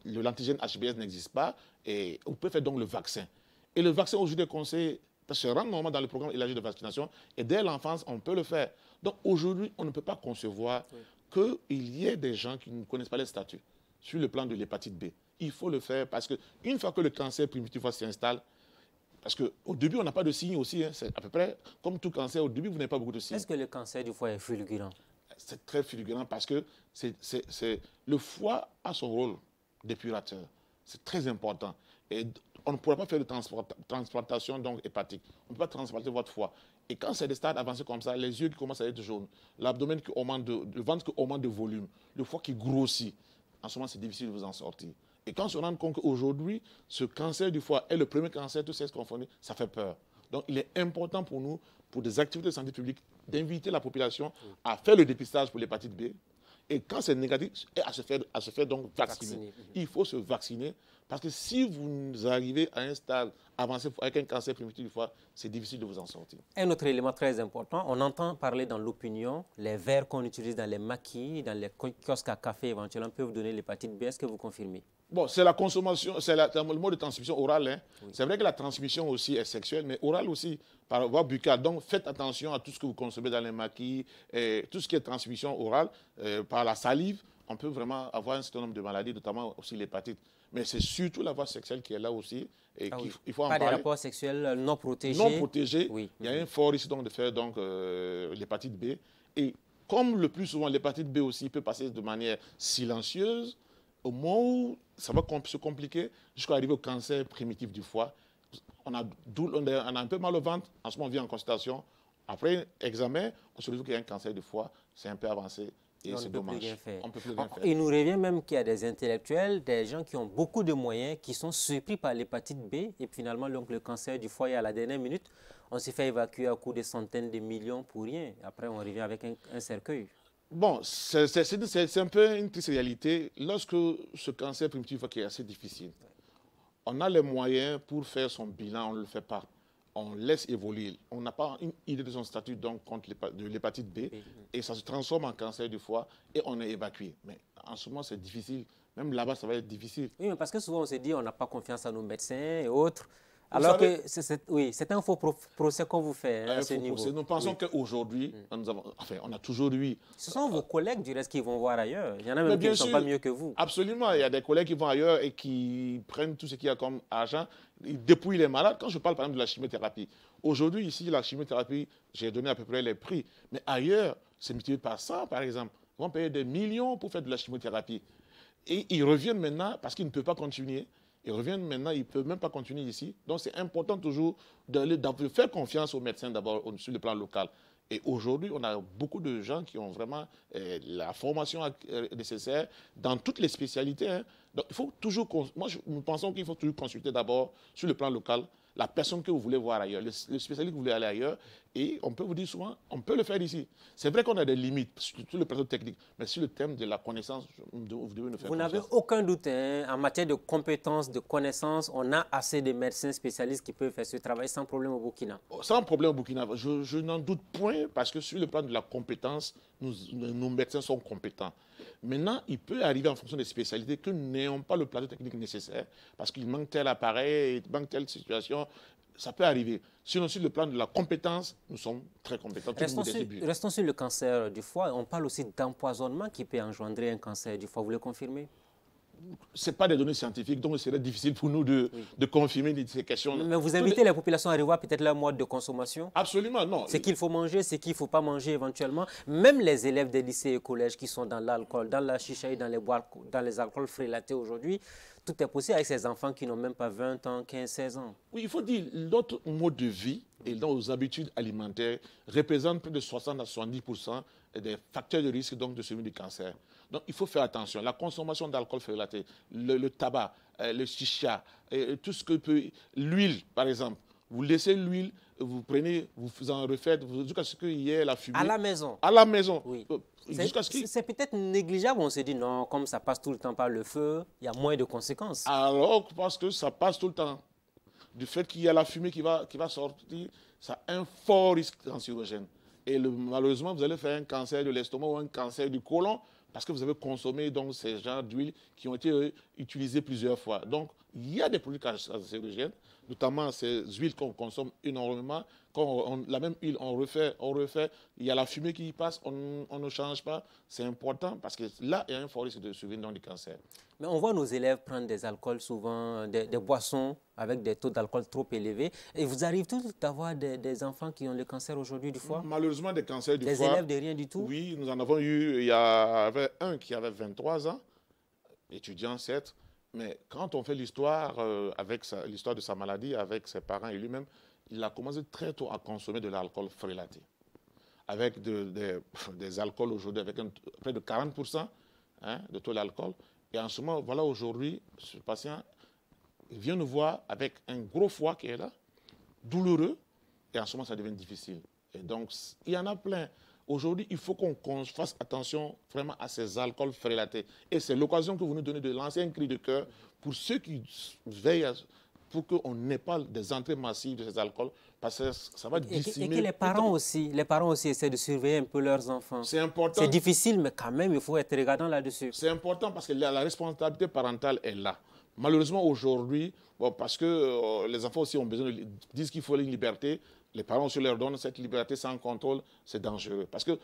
l'antigène HBS n'existe pas, et vous pouvez faire donc le vaccin. Et le vaccin aujourd'hui est conseillé, parce que se rendre normalement dans le programme élargi de vaccination, et dès l'enfance, on peut le faire. Donc aujourd'hui, on ne peut pas concevoir qu'il y ait des gens qui ne connaissent pas les statuts sur le plan de l'hépatite B. Il faut le faire parce qu'une fois que le cancer primitif s'installe, parce qu'au début, on n'a pas de signes aussi, hein, c'est à peu près comme tout cancer, au début, vous n'avez pas beaucoup de signes. Est-ce que le cancer du foie est fulgurant? C'est très fulgurant parce que le foie a son rôle d'épurateur. C'est très important. Et on ne pourra pas faire de transplantation donc, hépatique. On ne peut pas transplanter votre foie. Et quand c'est des stades avancés comme ça, les yeux qui commencent à être jaunes, l'abdomen qui augmente, le ventre qui augmente de volume, le foie qui grossit, en ce moment, c'est difficile de vous en sortir. Et quand on se rend compte qu'aujourd'hui, ce cancer du foie est le premier cancer, tout sexe confondu, ça fait peur. Donc, il est important pour nous, pour des activités de santé publique, d'inviter la population à faire le dépistage pour l'hépatite B. Et quand c'est négatif, à se faire donc vacciner. Il faut se vacciner Parce que si vous arrivez à un stade avancé avec un cancer primitif du foie, c'est difficile de vous en sortir. Un autre élément très important, on entend parler dans l'opinion, les verres qu'on utilise dans les maquis, dans les kiosques à café éventuellement peuvent donner l'hépatite B. Est-ce que vous confirmez? Bon, c'est la consommation, c'est le mode de transmission orale. Hein. Oui. C'est vrai que la transmission aussi est sexuelle, mais orale aussi, par voie buccale. Donc, faites attention à tout ce que vous consommez dans les maquis, et tout ce qui est transmission orale, par la salive. On peut vraiment avoir un certain nombre de maladies, notamment aussi l'hépatite. Mais c'est surtout la voie sexuelle qui est là aussi. Et il faut en parler. Pas des rapports sexuels non protégés. Non protégés. Oui. Il y a un fort risque donc, de faire l'hépatite B. Et comme le plus souvent, l'hépatite B aussi peut passer de manière silencieuse, au moment où ça va se compliquer, jusqu'à arriver au cancer primitif du foie. On a un peu mal au ventre, en ce moment on vient en consultation. Après examen, on se retrouve qu'il y a un cancer du foie, c'est un peu avancé. Et c'est dommage. On ne peut plus rien faire. Il nous revient même qu'il y a des intellectuels, des gens qui ont beaucoup de moyens, qui sont surpris par l'hépatite B. Et finalement, donc, le cancer du foie, à la dernière minute, on s'est fait évacuer à coût de centaines de millions pour rien. Après, on revient avec un cercueil. Bon, c'est un peu une triste réalité. Lorsque ce cancer primitif qui est assez difficile, on a les moyens pour faire son bilan, on ne le fait pas. On laisse évoluer. On n'a pas une idée de son statut donc, contre de l'hépatite B et ça se transforme en cancer du foie et on est évacué. Mais en ce moment, c'est difficile. Même là-bas, ça va être difficile. Oui, mais parce que souvent, on se dit on n'a pas confiance à nos médecins et autres. Alors que c'est un faux procès qu'on vous fait à ce niveau. Nous pensons qu'aujourd'hui, on a toujours eu... Ce sont vos collègues du reste qui vont voir ailleurs. Il y en a même qui ne sont pas mieux que vous. Absolument. Il y a des collègues qui vont ailleurs et qui prennent tout ce qu'il y a comme argent. Ils dépouillent les malades. Quand je parle par exemple de la chimiothérapie, aujourd'hui, ici, la chimiothérapie, j'ai donné à peu près les prix. Mais ailleurs, c'est multiplié par 100, par exemple. Ils vont payer des millions pour faire de la chimiothérapie. Et ils reviennent maintenant parce qu'ils ne peuvent pas continuer. Ils reviennent maintenant, ils ne peuvent même pas continuer ici. Donc, c'est important toujours de faire confiance aux médecins d'abord sur le plan local. Et aujourd'hui, on a beaucoup de gens qui ont vraiment la formation nécessaire dans toutes les spécialités. Hein. Donc, il faut toujours, nous pensons qu'il faut toujours consulter d'abord sur le plan local la personne que vous voulez voir ailleurs, le spécialiste que vous voulez aller ailleurs. Et on peut vous dire souvent, on peut le faire ici. C'est vrai qu'on a des limites sur le plateau technique, mais sur le thème de la connaissance, vous devez nous faire confiance. Vous n'avez aucun doute, hein, en matière de compétences, de connaissances, on a assez de médecins spécialistes qui peuvent faire ce travail sans problème au Burkina. Sans problème au Burkina. Je n'en doute point parce que sur le plan de la compétence, nos médecins sont compétents. Maintenant, il peut arriver en fonction des spécialités que nous n'ayons pas le plateau technique nécessaire parce qu'il manque tel appareil, il manque telle situation. Ça peut arriver. Sinon, sur le plan de la compétence, nous sommes très compétents. Restons sur le cancer du foie. On parle aussi d'empoisonnement qui peut engendrer un cancer du foie. Vous le confirmez? Ce n'est pas des données scientifiques, donc il serait difficile pour nous de confirmer ces questions. Mais vous invitez les populations à revoir peut-être leur mode de consommation? Absolument, non. Ce qu'il faut manger, ce qu'il ne faut pas manger éventuellement. Même les élèves des lycées et collèges qui sont dans l'alcool, dans la chicha et dans les alcools frélatés aujourd'hui, tout est possible avec ces enfants qui n'ont même pas 20 ans, 15, 16 ans. Oui, il faut dire, notre mode de vie et nos habitudes alimentaires représentent plus de 60 à 70% des facteurs de risque donc, de celui du cancer. Donc, il faut faire attention. La consommation d'alcool frélaté, le tabac, le chicha, tout ce que peut... L'huile, par exemple. Vous laissez l'huile, vous prenez, vous en refaites, jusqu'à ce qu'il y ait la fumée. À la maison. À la maison. Oui. C'est peut-être négligeable, on se dit non, comme ça passe tout le temps par le feu, il y a moins de conséquences. Alors, parce que ça passe tout le temps. Du fait qu'il y a la fumée qui va sortir, ça a un fort risque cancérogène. Et malheureusement, vous allez faire un cancer de l'estomac ou un cancer du côlon parce que vous avez consommé donc, ces genres d'huile qui ont été utilisés plusieurs fois. Donc, il y a des produits cancérogènes, notamment ces huiles qu'on consomme énormément. Quand la même huile, on refait, il y a la fumée qui y passe, on ne change pas. C'est important parce que là, il y a un fort risque de survenir du cancer. Mais on voit nos élèves prendre des alcools souvent, des boissons avec des taux d'alcool trop élevés. Et vous arrivez tous d'avoir des enfants qui ont le cancer aujourd'hui du foie? Malheureusement, des cancers du foie. Des élèves de rien du tout? Oui, nous en avons eu. Il y avait un qui avait 23 ans, étudiant certes. Mais quand on fait l'histoire l'histoire de sa maladie avec ses parents et lui-même, il a commencé très tôt à consommer de l'alcool frélaté. Avec des alcools aujourd'hui, avec près de 40% de taux d'alcool. Et en ce moment, voilà aujourd'hui, ce patient vient nous voir avec un gros foie qui est là, douloureux, et en ce moment, ça devient difficile. Et donc, il y en a plein. Aujourd'hui, il faut qu'on fasse attention vraiment à ces alcools frélatés. Et c'est l'occasion que vous nous donnez de lancer un cri de cœur pour ceux qui veillent pour qu'on n'ait pas des entrées massives de ces alcools, parce que ça va dissimer. Et que les parents aussi essaient de surveiller un peu leurs enfants. C'est important. C'est difficile, mais quand même, il faut être regardant là-dessus. C'est important parce que la responsabilité parentale est là. Malheureusement, aujourd'hui, parce que les enfants aussi ont besoin disent qu'il faut une liberté, les parents aussi leur donnent cette liberté sans contrôle, c'est dangereux. Parce que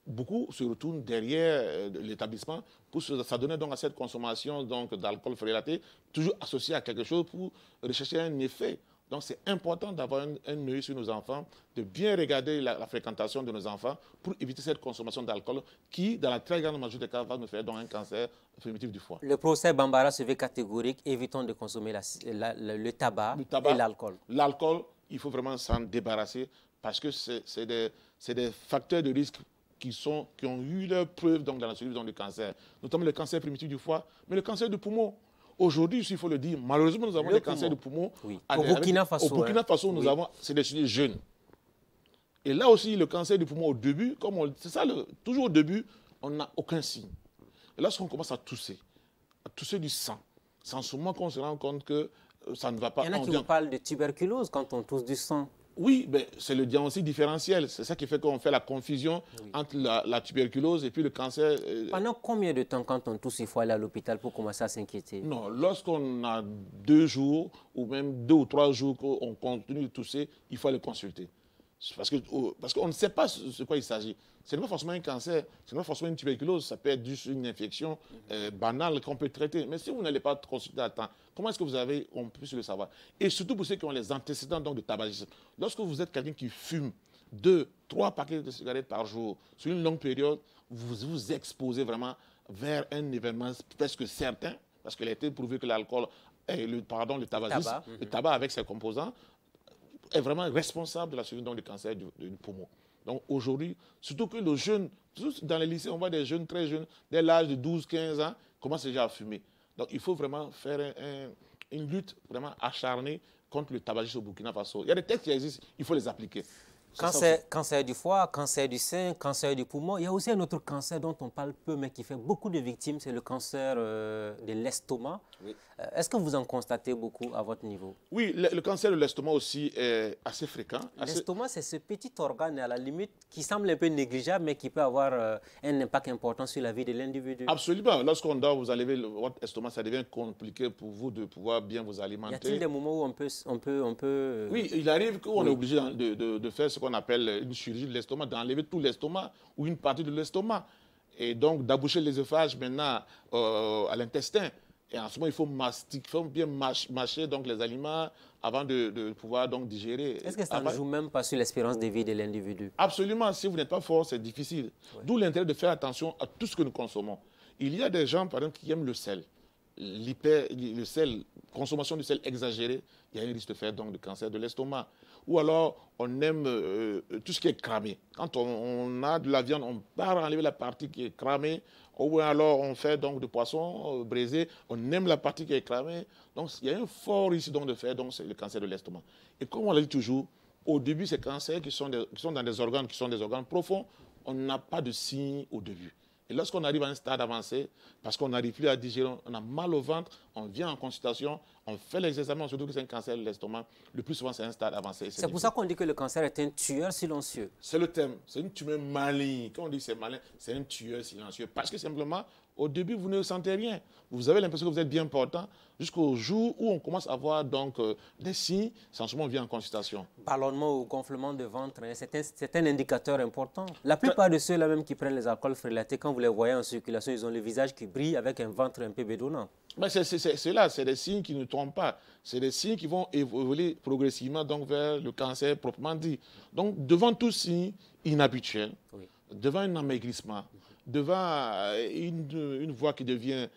beaucoup se retournent derrière l'établissement pour s'adonner donc à cette consommation d'alcool frélaté, toujours associé à quelque chose pour rechercher un effet. Donc c'est important d'avoir un œil sur nos enfants, de bien regarder la fréquentation de nos enfants pour éviter cette consommation d'alcool qui, dans la très grande majorité des cas, va nous faire donc un cancer primitif du foie. Le procès Bambara se veut catégorique, évitons de consommer le tabac et l'alcool. L'alcool, il faut vraiment s'en débarrasser parce que c'est des facteurs de risque qui ont eu leur preuve donc, dans la survie du cancer, notamment le cancer primitif du foie, mais le cancer du poumon. Aujourd'hui, il faut le dire, malheureusement, nous avons des cancers de poumon. Oui. Au Burkina Faso, nous avons, c'est des sujets jeunes. Et là aussi, le cancer du poumon, au début, c'est ça, toujours au début, on n'a aucun signe. Et lorsqu'on commence à tousser du sang, c'est en ce moment qu'on se rend compte que ça ne va pas. Il y en a qui vous parlent de tuberculose quand on tousse du sang. Oui, mais c'est le diagnostic différentiel. C'est ça qui fait qu'on fait la confusion entre la tuberculose et puis le cancer. Pendant combien de temps, quand on tousse, il faut aller à l'hôpital pour commencer à s'inquiéter? Non, lorsqu'on a 2 jours ou même 2 ou 3 jours qu'on continue de tousser, il faut aller consulter. Parce qu'on ne sait pas de quoi il s'agit. Ce n'est pas forcément un cancer, ce n'est pas forcément une tuberculose, ça peut être juste une infection banale qu'on peut traiter. Mais si vous n'allez pas consulter à temps, comment est-ce que on peut le savoir? Et surtout pour ceux qui ont les antécédents donc, de tabagisme. Lorsque vous êtes quelqu'un qui fume 2, 3 paquets de cigarettes par jour sur une longue période, vous vous exposez vraiment vers un événement presque certain, parce qu'il a été prouvé que l'alcool, le tabagisme, le tabac avec ses composants, est vraiment responsable de la survie du cancer du poumon. Donc aujourd'hui, surtout que les jeunes, dans les lycées, on voit des jeunes très jeunes, dès l'âge de 12-15 ans, commencent déjà à fumer. Donc il faut vraiment faire une lutte vraiment acharnée contre le tabagisme au Burkina Faso. Il y a des textes qui existent, il faut les appliquer. Cancer du foie, cancer du sein, cancer du poumon. Il y a aussi un autre cancer dont on parle peu, mais qui fait beaucoup de victimes, c'est le cancer de l'estomac. Oui. Est-ce que vous en constatez beaucoup à votre niveau? Oui, le cancer de l'estomac aussi est assez fréquent. L'estomac, c'est ce petit organe, à la limite, qui semble un peu négligeable, mais qui peut avoir un impact important sur la vie de l'individu. Absolument. Lorsqu'on doit vous enlever votre estomac, ça devient compliqué pour vous de pouvoir bien vous alimenter. Y a-t-il des moments où on peut Oui, il arrive qu'on est obligé de faire ce qu'on appelle une chirurgie de l'estomac, d'enlever tout l'estomac ou une partie de l'estomac. Et donc d'aboucher l'œsophage maintenant à l'intestin. Et en ce moment, il faut mastiquer, il faut bien mâcher donc, les aliments avant de pouvoir donc, digérer. Est-ce que ça ne joue même pas sur l'espérance de vie de l'individu? Absolument. Si vous n'êtes pas fort, c'est difficile. Oui. D'où l'intérêt de faire attention à tout ce que nous consommons. Il y a des gens, par exemple, qui aiment le sel. Le sel, consommation de sel exagérée, il y a un risque de faire donc, de cancer de l'estomac. Ou alors, on aime tout ce qui est cramé. Quand on a de la viande, on part enlever la partie qui est cramée. Ou alors, on fait donc, du poisson braisé. On aime la partie qui est cramée. Donc, il y a un fort risque donc, de faire donc, le cancer de l'estomac. Et comme on l'a dit toujours, au début, ces cancers qui sont dans des organes qui sont des organes profonds, on n'a pas de signe au début. Et lorsqu'on arrive à un stade avancé, parce qu'on n'arrive plus à digérer, on a mal au ventre, on vient en consultation, on fait les examens, surtout que c'est un cancer de l'estomac, le plus souvent c'est un stade avancé. C'est pour ça qu'on dit que le cancer est un tueur silencieux. C'est le thème, c'est une tumeur maligne. Quand on dit que c'est malin, c'est un tueur silencieux. Parce que simplement, au début, vous ne sentez rien. Vous avez l'impression que vous êtes bien portant, jusqu'au jour où on commence à voir donc, des signes, c'est en ce moment on vient en consultation. Ballonnement ou gonflement de ventre, hein, c'est un indicateur important. La plupart de ceux-là même qui prennent les alcools frélatés, quand vous les voyez en circulation, ils ont le visage qui brille avec un ventre un peu bédonnant. C'est là, c'est des signes qui ne trompent pas. C'est des signes qui vont évoluer progressivement donc, vers le cancer proprement dit. Donc, devant tout signe inhabituel, devant un amaigrissement, devant une voix qui devient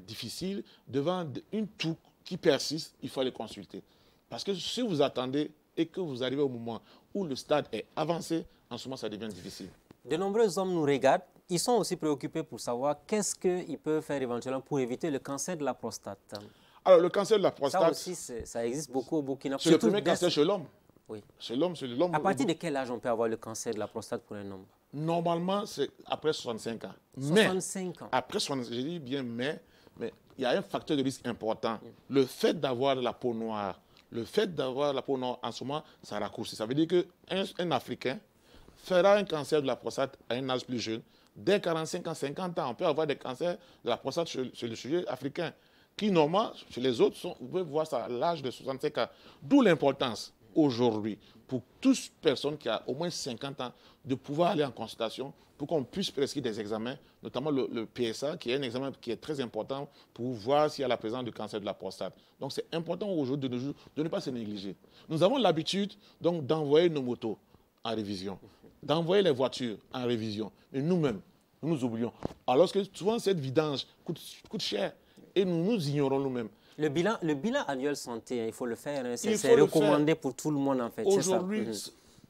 difficile, devant une toux qui persiste, il faut aller consulter. Parce que si vous attendez et que vous arrivez au moment où le stade est avancé, en ce moment, ça devient difficile. De nombreux hommes nous regardent. Ils sont aussi préoccupés pour savoir qu'est-ce qu'ils peuvent faire éventuellement pour éviter le cancer de la prostate. Alors, le cancer de la prostate... Ça aussi, ça existe beaucoup au Burkina Faso. C'est le premier cancer chez l'homme. Oui. C'est l'homme, c'est l'homme. À partir de quel âge on peut avoir le cancer de la prostate pour un homme? Normalement, c'est après 65 ans. 65 ans. Après 65 ans, je dis bien mais il y a un facteur de risque important. Le fait d'avoir la peau noire, en ce moment, ça raccourcit. Ça veut dire qu'un Africain fera un cancer de la prostate à un âge plus jeune. Dès 45 ans, 50 ans, on peut avoir des cancers de la prostate chez le sujet africain, qui normalement, chez les autres, vous pouvez voir ça à l'âge de 65 ans. D'où l'importance aujourd'hui, pour toute personne qui a au moins 50 ans, de pouvoir aller en consultation pour qu'on puisse prescrire des examens, notamment le PSA, qui est un examen qui est très important pour voir s'il y a la présence du cancer de la prostate. Donc c'est important aujourd'hui de nos jours de ne pas se négliger. Nous avons l'habitude donc d'envoyer nos motos en révision, d'envoyer les voitures en révision, mais nous-mêmes, nous oublions. Alors que souvent cette vidange coûte cher et nous ignorons nous-mêmes. Le bilan annuel santé, il faut le faire. Hein. C'est recommandé pour tout le monde, en fait. Aujourd'hui,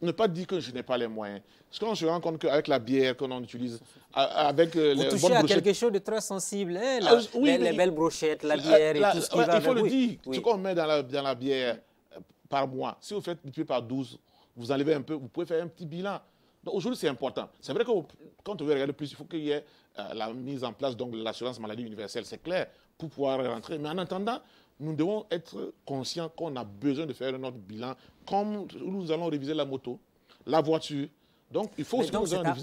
ne pas dire que je n'ai pas les moyens. Parce qu'on se rend compte qu'avec la bière qu'on utilise, avec les bonnes brochettes... Vous touchez à quelque chose de très sensible, hein, les belles brochettes, la bière et tout ce qui va avec. Il faut le dire. Ce qu'on met dans la bière par mois, si vous faites multiplier par 12, vous enlevez un peu, vous pouvez faire un petit bilan. Donc aujourd'hui, c'est important. C'est vrai que quand on veut regarder plus, il faut qu'il y ait la mise en place de l'assurance maladie universelle, c'est clair, pour pouvoir rentrer. Mais en attendant, nous devons être conscients qu'on a besoin de faire notre bilan, comme nous allons réviser la moto, la voiture. Donc, il faut aussi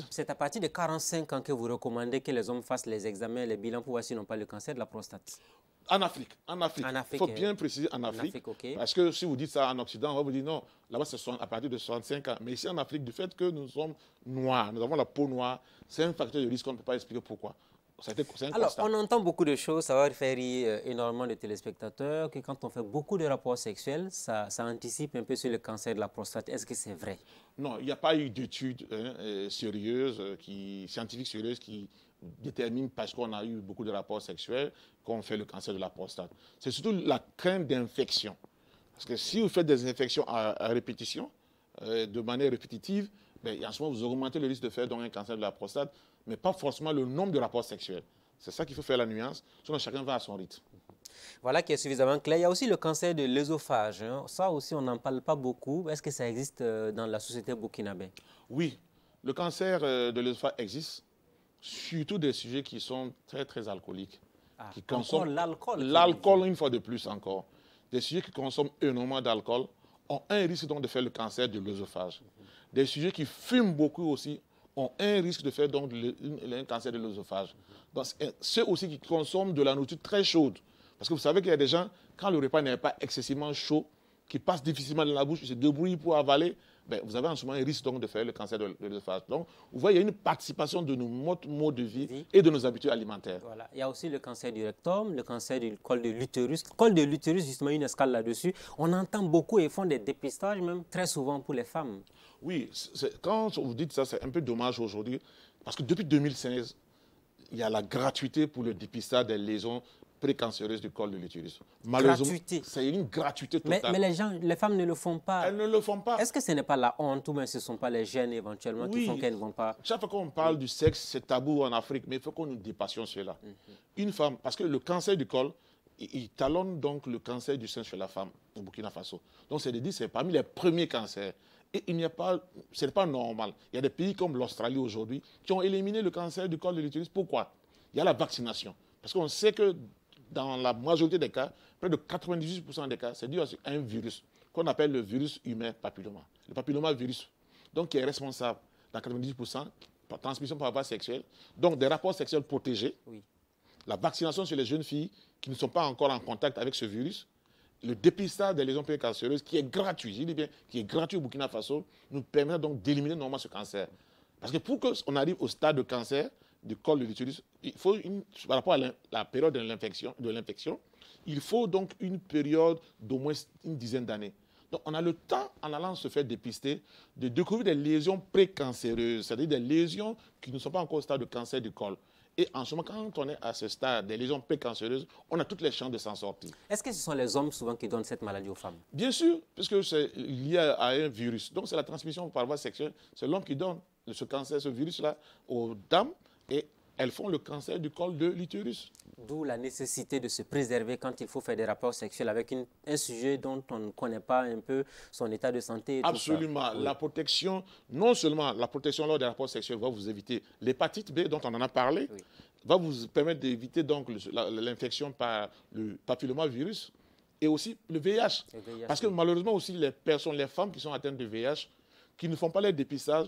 c'est à partir de 45 ans que vous recommandez que les hommes fassent les examens, les bilans pour voir s'ils n'ont pas le cancer de la prostate. En Afrique. Il faut bien préciser en Afrique. Okay. Parce que si vous dites ça en Occident, on va vous dire non, là-bas c'est à partir de 65 ans. Mais ici en Afrique, du fait que nous sommes noirs, nous avons la peau noire, c'est un facteur de risque qu'on ne peut pas expliquer pourquoi. Alors, on entend beaucoup de choses, ça va faire rire énormément de téléspectateurs, que quand on fait beaucoup de rapports sexuels, ça anticipe un peu sur le cancer de la prostate. Est-ce que c'est vrai? Non, il n'y a pas eu d'études sérieuses, scientifiques sérieuses qui déterminent, parce qu'on a eu beaucoup de rapports sexuels, qu'on fait le cancer de la prostate. C'est surtout la crainte d'infection. Parce que si vous faites des infections à répétition, de manière répétitive, ben, en ce moment, vous augmentez le risque de faire donc, un cancer de la prostate, mais pas forcément le nombre de rapports sexuels. C'est ça qu'il faut faire la nuance, sinon chacun va à son rythme. Voilà qui est suffisamment clair. Il y a aussi le cancer de l'œsophage. Hein. Ça aussi, on n'en parle pas beaucoup. Est-ce que ça existe dans la société burkinabé? Oui, le cancer de l'œsophage existe, surtout des sujets qui sont très, très alcooliques. Qui consomment l'alcool une fois de plus encore. Des sujets qui consomment énormément d'alcool ont un risque donc de faire le cancer de l'œsophage. Des sujets qui fument beaucoup aussi ont un risque de faire donc un cancer de l'œsophage. Donc, ceux aussi qui consomment de la nourriture très chaude. Parce que vous savez qu'il y a des gens, quand le repas n'est pas excessivement chaud, qui passent difficilement dans la bouche, ils se débrouillent pour avaler, ben, vous avez en ce moment un risque donc de faire le cancer de l'œsophage. Donc, vous voyez, il y a une participation de nos modes de vie et de nos habitudes alimentaires. Voilà. Il y a aussi le cancer du rectum, le cancer du col de l'utérus. Le col de l'utérus, justement, une escale là-dessus. On entend beaucoup et font des dépistages, même très souvent pour les femmes. Oui, quand vous dites ça, c'est un peu dommage aujourd'hui, parce que depuis 2016, il y a la gratuité pour le dépistage des lésions précancéreuses du col de l'utérus. Malheureusement, c'est une gratuité totale. Mais les femmes ne le font pas. Elles ne le font pas. Est-ce que ce n'est pas la honte ou bien ce ne sont pas les gènes éventuellement qui font qu'elles ne vont pas? Chaque fois qu'on parle du sexe, c'est tabou en Afrique, mais il faut qu'on nous dépassionne cela. Une femme, parce que le cancer du col, il talonne donc le cancer du sein chez la femme au Burkina Faso. Donc c'est parmi les premiers cancers. Et ce n'est pas normal. Il y a des pays comme l'Australie aujourd'hui qui ont éliminé le cancer du col de l'utérus. Pourquoi? Il y a la vaccination. Parce qu'on sait que dans la majorité des cas, près de 98% des cas, c'est dû à un virus qu'on appelle le virus humain papilloma. Le papillomavirus, donc qui est responsable dans 98% par transmission par voie sexuelle. Donc des rapports sexuels protégés. Oui. La vaccination sur les jeunes filles qui ne sont pas encore en contact avec ce virus. Le dépistage des lésions précancéreuses qui est gratuit, je dis bien, qui est gratuit au Burkina Faso, nous permet donc d'éliminer normalement ce cancer. Parce que pour qu'on arrive au stade de cancer du col de l'utérus, il faut par rapport à la période de l'infection, il faut donc une période d'au moins une dizaine d'années. Donc on a le temps, en allant se faire dépister, de découvrir des lésions précancéreuses, c'est-à-dire des lésions qui ne sont pas encore au stade de cancer du col. Et en ce moment, quand on est à ce stade des lésions précancéreuses, on a toutes les chances de s'en sortir. Est-ce que ce sont les hommes souvent qui donnent cette maladie aux femmes? Bien sûr, puisque c'est lié à un virus. Donc c'est la transmission par voie sexuelle. C'est l'homme qui donne ce cancer, ce virus-là aux dames. Et elles font le cancer du col de l'utérus. D'où la nécessité de se préserver quand il faut faire des rapports sexuels avec un sujet dont on ne connaît pas un peu son état de santé. Et Absolument. tout ça. La protection, non seulement la protection lors des rapports sexuels va vous éviter l'hépatite B dont on en a parlé, va vous permettre d'éviter donc l'infection par le papillomavirus et aussi le VIH. Parce que malheureusement aussi les femmes qui sont atteintes de VIH, qui ne font pas les dépistages,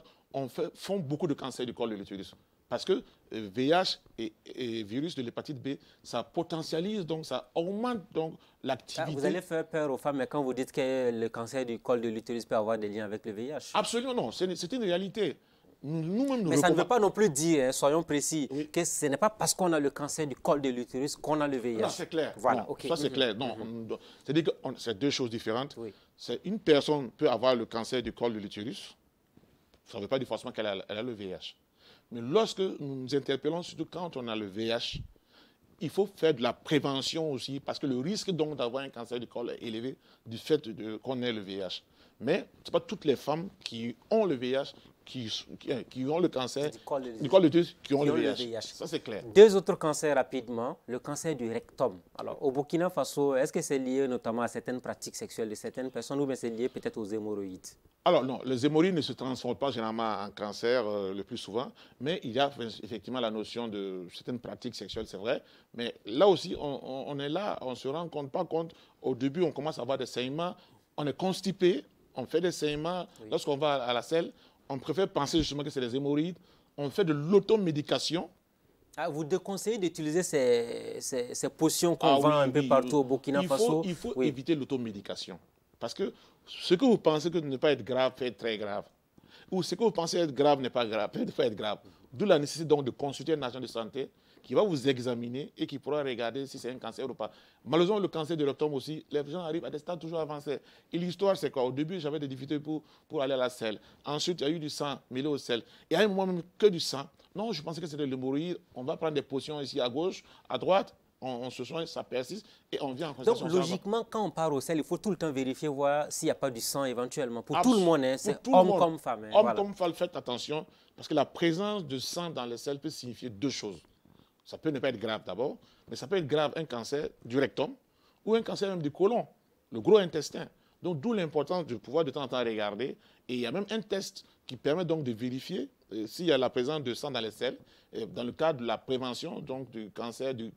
font beaucoup de cancers du col de l'utérus. Parce que VIH et virus de l'hépatite B, ça potentialise, donc ça augmente donc l'activité. Vous allez faire peur aux femmes, mais quand vous dites que le cancer du col de l'utérus peut avoir des liens avec le VIH. Absolument non, c'est une réalité. Mais ça ne veut pas non plus dire, soyons précis, que ce n'est pas parce qu'on a le cancer du col de l'utérus qu'on a le VIH. Non, c'est clair. Voilà, non, ça c'est clair. Non, c'est-à-dire que c'est deux choses différentes. Une personne peut avoir le cancer du col de l'utérus, ça ne veut pas dire forcément qu'elle a le VIH. Mais lorsque nous nous interpellons, surtout quand on a le VIH, il faut faire de la prévention aussi, parce que le risque donc d'avoir un cancer du col est élevé du fait qu'on ait le VIH. Mais ce n'est pas toutes les femmes qui ont le VIH, qui ont le cancer du col de l'utérus, qui ont le VIH. Ça, c'est clair. Deux autres cancers rapidement. Le cancer du rectum. Alors, au Burkina Faso, est-ce que c'est lié notamment à certaines pratiques sexuelles de certaines personnes ou bien c'est lié peut-être aux hémorroïdes? Alors non, les hémorroïdes ne se transforment pas généralement en cancer le plus souvent, mais il y a effectivement la notion de certaines pratiques sexuelles, c'est vrai. Mais là aussi, on est là, on ne se rend pas compte. Au début, on commence à avoir des saignements, on est constipé, on fait des saignements. Lorsqu'on va à la selle, on préfère penser justement que c'est des hémorroïdes. On fait de l'automédication. Ah, vous déconseillez d'utiliser ces potions qu'on vend un peu partout au Burkina Faso? Il faut éviter l'automédication. Parce que ce que vous pensez que ne pas être grave peut être très grave. Ou ce que vous pensez être grave n'est pas grave, peut être grave. D'où la nécessité donc de consulter un agent de santé qui va vous examiner et qui pourra regarder si c'est un cancer ou pas. Malheureusement, le cancer du rectum aussi, les gens arrivent à des stades toujours avancés. Et l'histoire, c'est quoi? Au début, j'avais des difficultés pour aller à la selle. Ensuite, il y a eu du sang mêlé au sel. Et à un moment même, que du sang. Non, je pensais que c'était de l'hémorroïde. On va prendre des potions ici à gauche, à droite. On se soigne, ça persiste et on vient en consultation. Donc, logiquement, quand on part au sel, il faut tout le temps vérifier, voir s'il n'y a pas du sang éventuellement. Pour tout le monde, hein, c'est homme comme femme. Hein, homme comme femme, faites attention, parce que la présence de sang dans le sel peut signifier deux choses. Ça peut ne pas être grave d'abord, mais ça peut être grave, un cancer du rectum ou un cancer même du côlon, le gros intestin. Donc, d'où l'importance de pouvoir de temps en temps regarder. Et il y a même un test qui permet donc de vérifier s'il y a la présence de sang dans les selles, dans le cadre de la prévention donc, du cancer du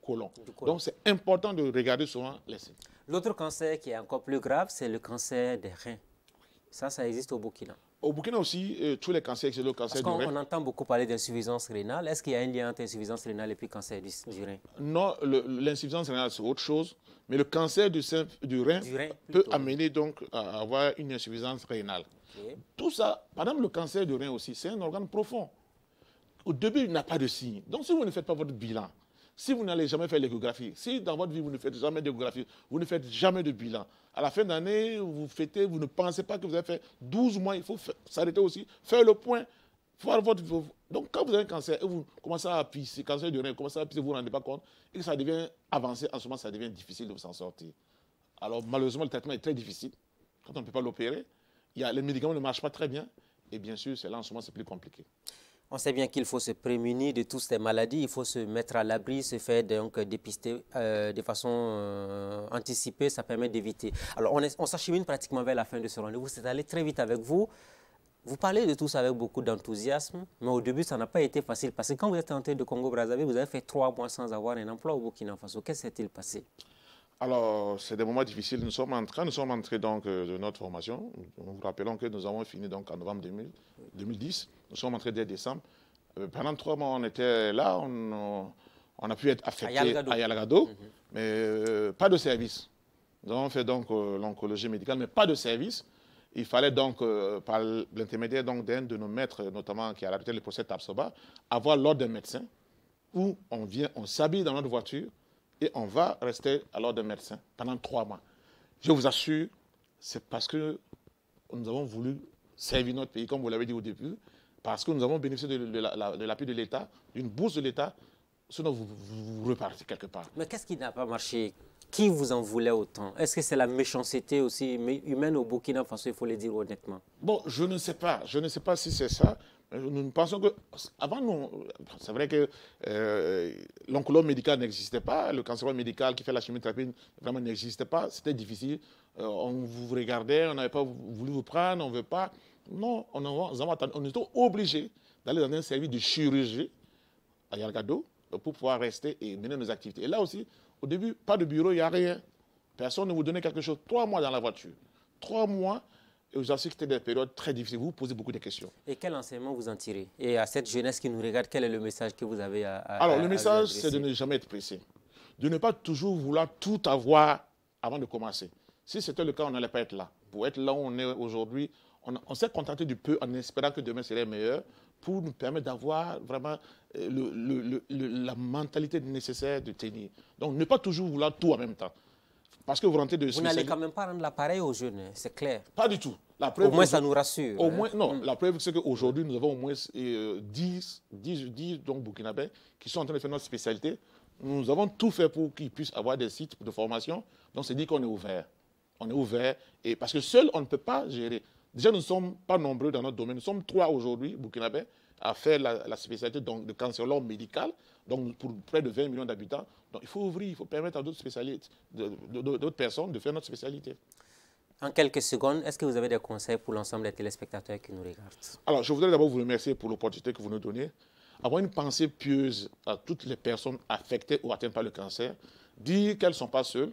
côlon. Donc, c'est important de regarder souvent les selles. L'autre cancer qui est encore plus grave, c'est le cancer des reins. Ça existe au Burkina. Au Burkina aussi, tous les cancers, c'est le cancer du rein. Parce qu'on entend beaucoup parler d'insuffisance rénale. Est-ce qu'il y a un lien entre insuffisance rénale et puis cancer du rein? Non, l'insuffisance rénale, c'est autre chose. Mais le cancer du rein peut amener donc à avoir une insuffisance rénale. Tout ça, par exemple, le cancer du rein aussi, c'est un organe profond. Au début, il n'a pas de signe. Donc, si vous ne faites pas votre bilan, si vous n'allez jamais faire l'échographie, si dans votre vie, vous ne faites jamais d'échographie, vous ne faites jamais de bilan, à la fin d'année, vous fêtez, vous ne pensez pas que vous avez fait 12 mois, il faut s'arrêter aussi, faire le point, voir votre... Donc, quand vous avez un cancer et vous commencez à pisser, cancer du rein, vous commencez à pisser, vous ne vous rendez pas compte, et que ça devient avancé, en ce moment, ça devient difficile de s'en sortir. Alors, malheureusement, le traitement est très difficile. Quand on ne peut pas l'opérer, les médicaments ne marchent pas très bien, et bien sûr, là, en ce moment, c'est plus compliqué. On sait bien qu'il faut se prémunir de toutes ces maladies, il faut se mettre à l'abri, se faire donc dépister de façon anticipée, ça permet d'éviter. Alors on s'achemine pratiquement vers la fin de ce rendez-vous, c'est allé très vite avec vous. Vous parlez de tout ça avec beaucoup d'enthousiasme, mais au début ça n'a pas été facile parce que quand vous êtes entré de Congo-Brazzaville, vous avez fait 3 mois sans avoir un emploi au Burkina Faso. Qu'est-ce qui s'est-il passé? Alors, c'est des moments difficiles. Nous sommes entrés donc de notre formation. Nous vous rappelons que nous avons fini donc en novembre 2010. Nous sommes entrés dès décembre. Pendant 3 mois, on était là. On a pu être affecté à Yalagado, mais pas de service. Nous avons fait donc l'oncologie médicale, mais pas de service. Il fallait donc, par l'intermédiaire d'un de nos maîtres, notamment qui a arrêté le procès Tapsoba, avoir l'ordre d'un médecin où on s'habille dans notre voiture et on va rester à l'ordre d'un médecin pendant 3 mois. Je vous assure, c'est parce que nous avons voulu servir notre pays, comme vous l'avez dit au début, parce que nous avons bénéficié de l'appui de l'État, d'une bourse de l'État, sinon vous repartez quelque part. Mais qu'est-ce qui n'a pas marché? Qui vous en voulait autant? Est-ce que c'est la méchanceté aussi humaine au Burkina Faso, il faut le dire honnêtement? Bon, je ne sais pas. Je ne sais pas si c'est ça. Mais nous pensons que, avant, c'est vrai que l'oncologue médical n'existait pas. Le cancérologue médical qui fait la chimiothérapie vraiment n'existait pas. C'était difficile. On vous regardait, on n'avait pas voulu vous prendre, on ne veut pas. Non, on était obligés d'aller dans un service de chirurgie à Yargado pour pouvoir rester et mener nos activités. Et là aussi, au début, pas de bureau, il n'y a rien. Personne ne vous donnait quelque chose. 3 mois dans la voiture. 3 mois, et vous assure que c'était des périodes très difficiles. Vous vous posez beaucoup de questions. Et quel enseignement vous en tirez? Et à cette jeunesse qui nous regarde, quel est le message que vous avez Alors, le message, c'est de ne jamais être pressé. De ne pas toujours vouloir tout avoir avant de commencer. Si c'était le cas, on n'allait pas être là. Pour être là où on est aujourd'hui, on s'est contenté du peu en espérant que demain serait meilleur pour nous permettre d'avoir vraiment la mentalité nécessaire de tenir. Donc, ne pas toujours vouloir tout en même temps. Parce que vous rentrez de... Vous n'allez quand même pas rendre l'appareil aux jeunes, c'est clair. Pas du tout. La preuve, au moins, ça nous rassure. Au moins, non, la preuve, c'est qu'aujourd'hui, nous avons au moins 10 donc, burkinabés qui sont en train de faire notre spécialité. Nous avons tout fait pour qu'ils puissent avoir des sites de formation. Donc, c'est dit qu'on est ouvert. On est ouvert. Et parce que seul, on ne peut pas gérer. Déjà, nous ne sommes pas nombreux dans notre domaine. Nous sommes 3 aujourd'hui, burkinabés, à faire la spécialité donc, de cancérologue médical, donc pour près de 20 millions d'habitants. Donc il faut ouvrir, il faut permettre à d'autres spécialistes, d'autres personnes de faire notre spécialité. En quelques secondes, est-ce que vous avez des conseils pour l'ensemble des téléspectateurs qui nous regardent? Alors, je voudrais d'abord vous remercier pour l'opportunité que vous nous donnez. Avoir une pensée pieuse à toutes les personnes affectées ou atteintes par le cancer, dire qu'elles ne sont pas seules,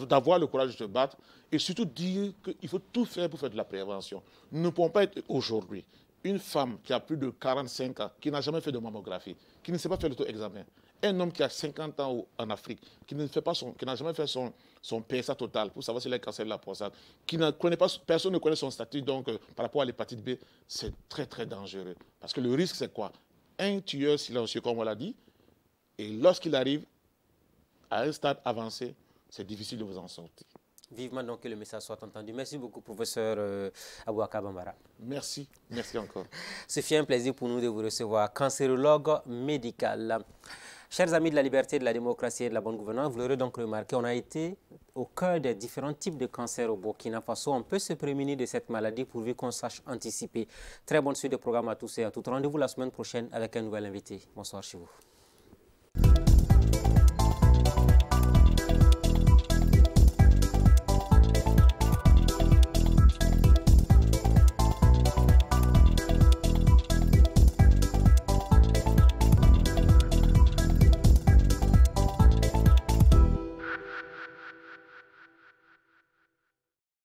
d'avoir le courage de se battre et surtout dire qu'il faut tout faire pour faire de la prévention. Nous ne pouvons pas être aujourd'hui une femme qui a plus de 45 ans, qui n'a jamais fait de mammographie, qui ne sait pas faire l'auto-examen, un homme qui a 50 ans en Afrique, qui n'a jamais fait son PSA total pour savoir s'il a un cancer de la prostate, qui ne connaît pas, personne ne connaît son statut donc, par rapport à l'hépatite B, c'est très très dangereux. Parce que le risque c'est quoi? Un tueur silencieux, comme on l'a dit, et lorsqu'il arrive à un stade avancé, c'est difficile de vous en sortir. Vivement donc que le message soit entendu. Merci beaucoup, professeur Abouaka Bambara. Merci, merci encore. Ce fut un plaisir pour nous de vous recevoir, cancérologue médical. Chers amis de la liberté, de la démocratie et de la bonne gouvernance, vous l'aurez donc remarqué, on a été au cœur des différents types de cancers au Burkina Faso. On peut se prémunir de cette maladie pourvu qu'on sache anticiper. Très bonne suite de programme à tous et à toutes. Rendez-vous la semaine prochaine avec un nouvel invité. Bonsoir chez vous.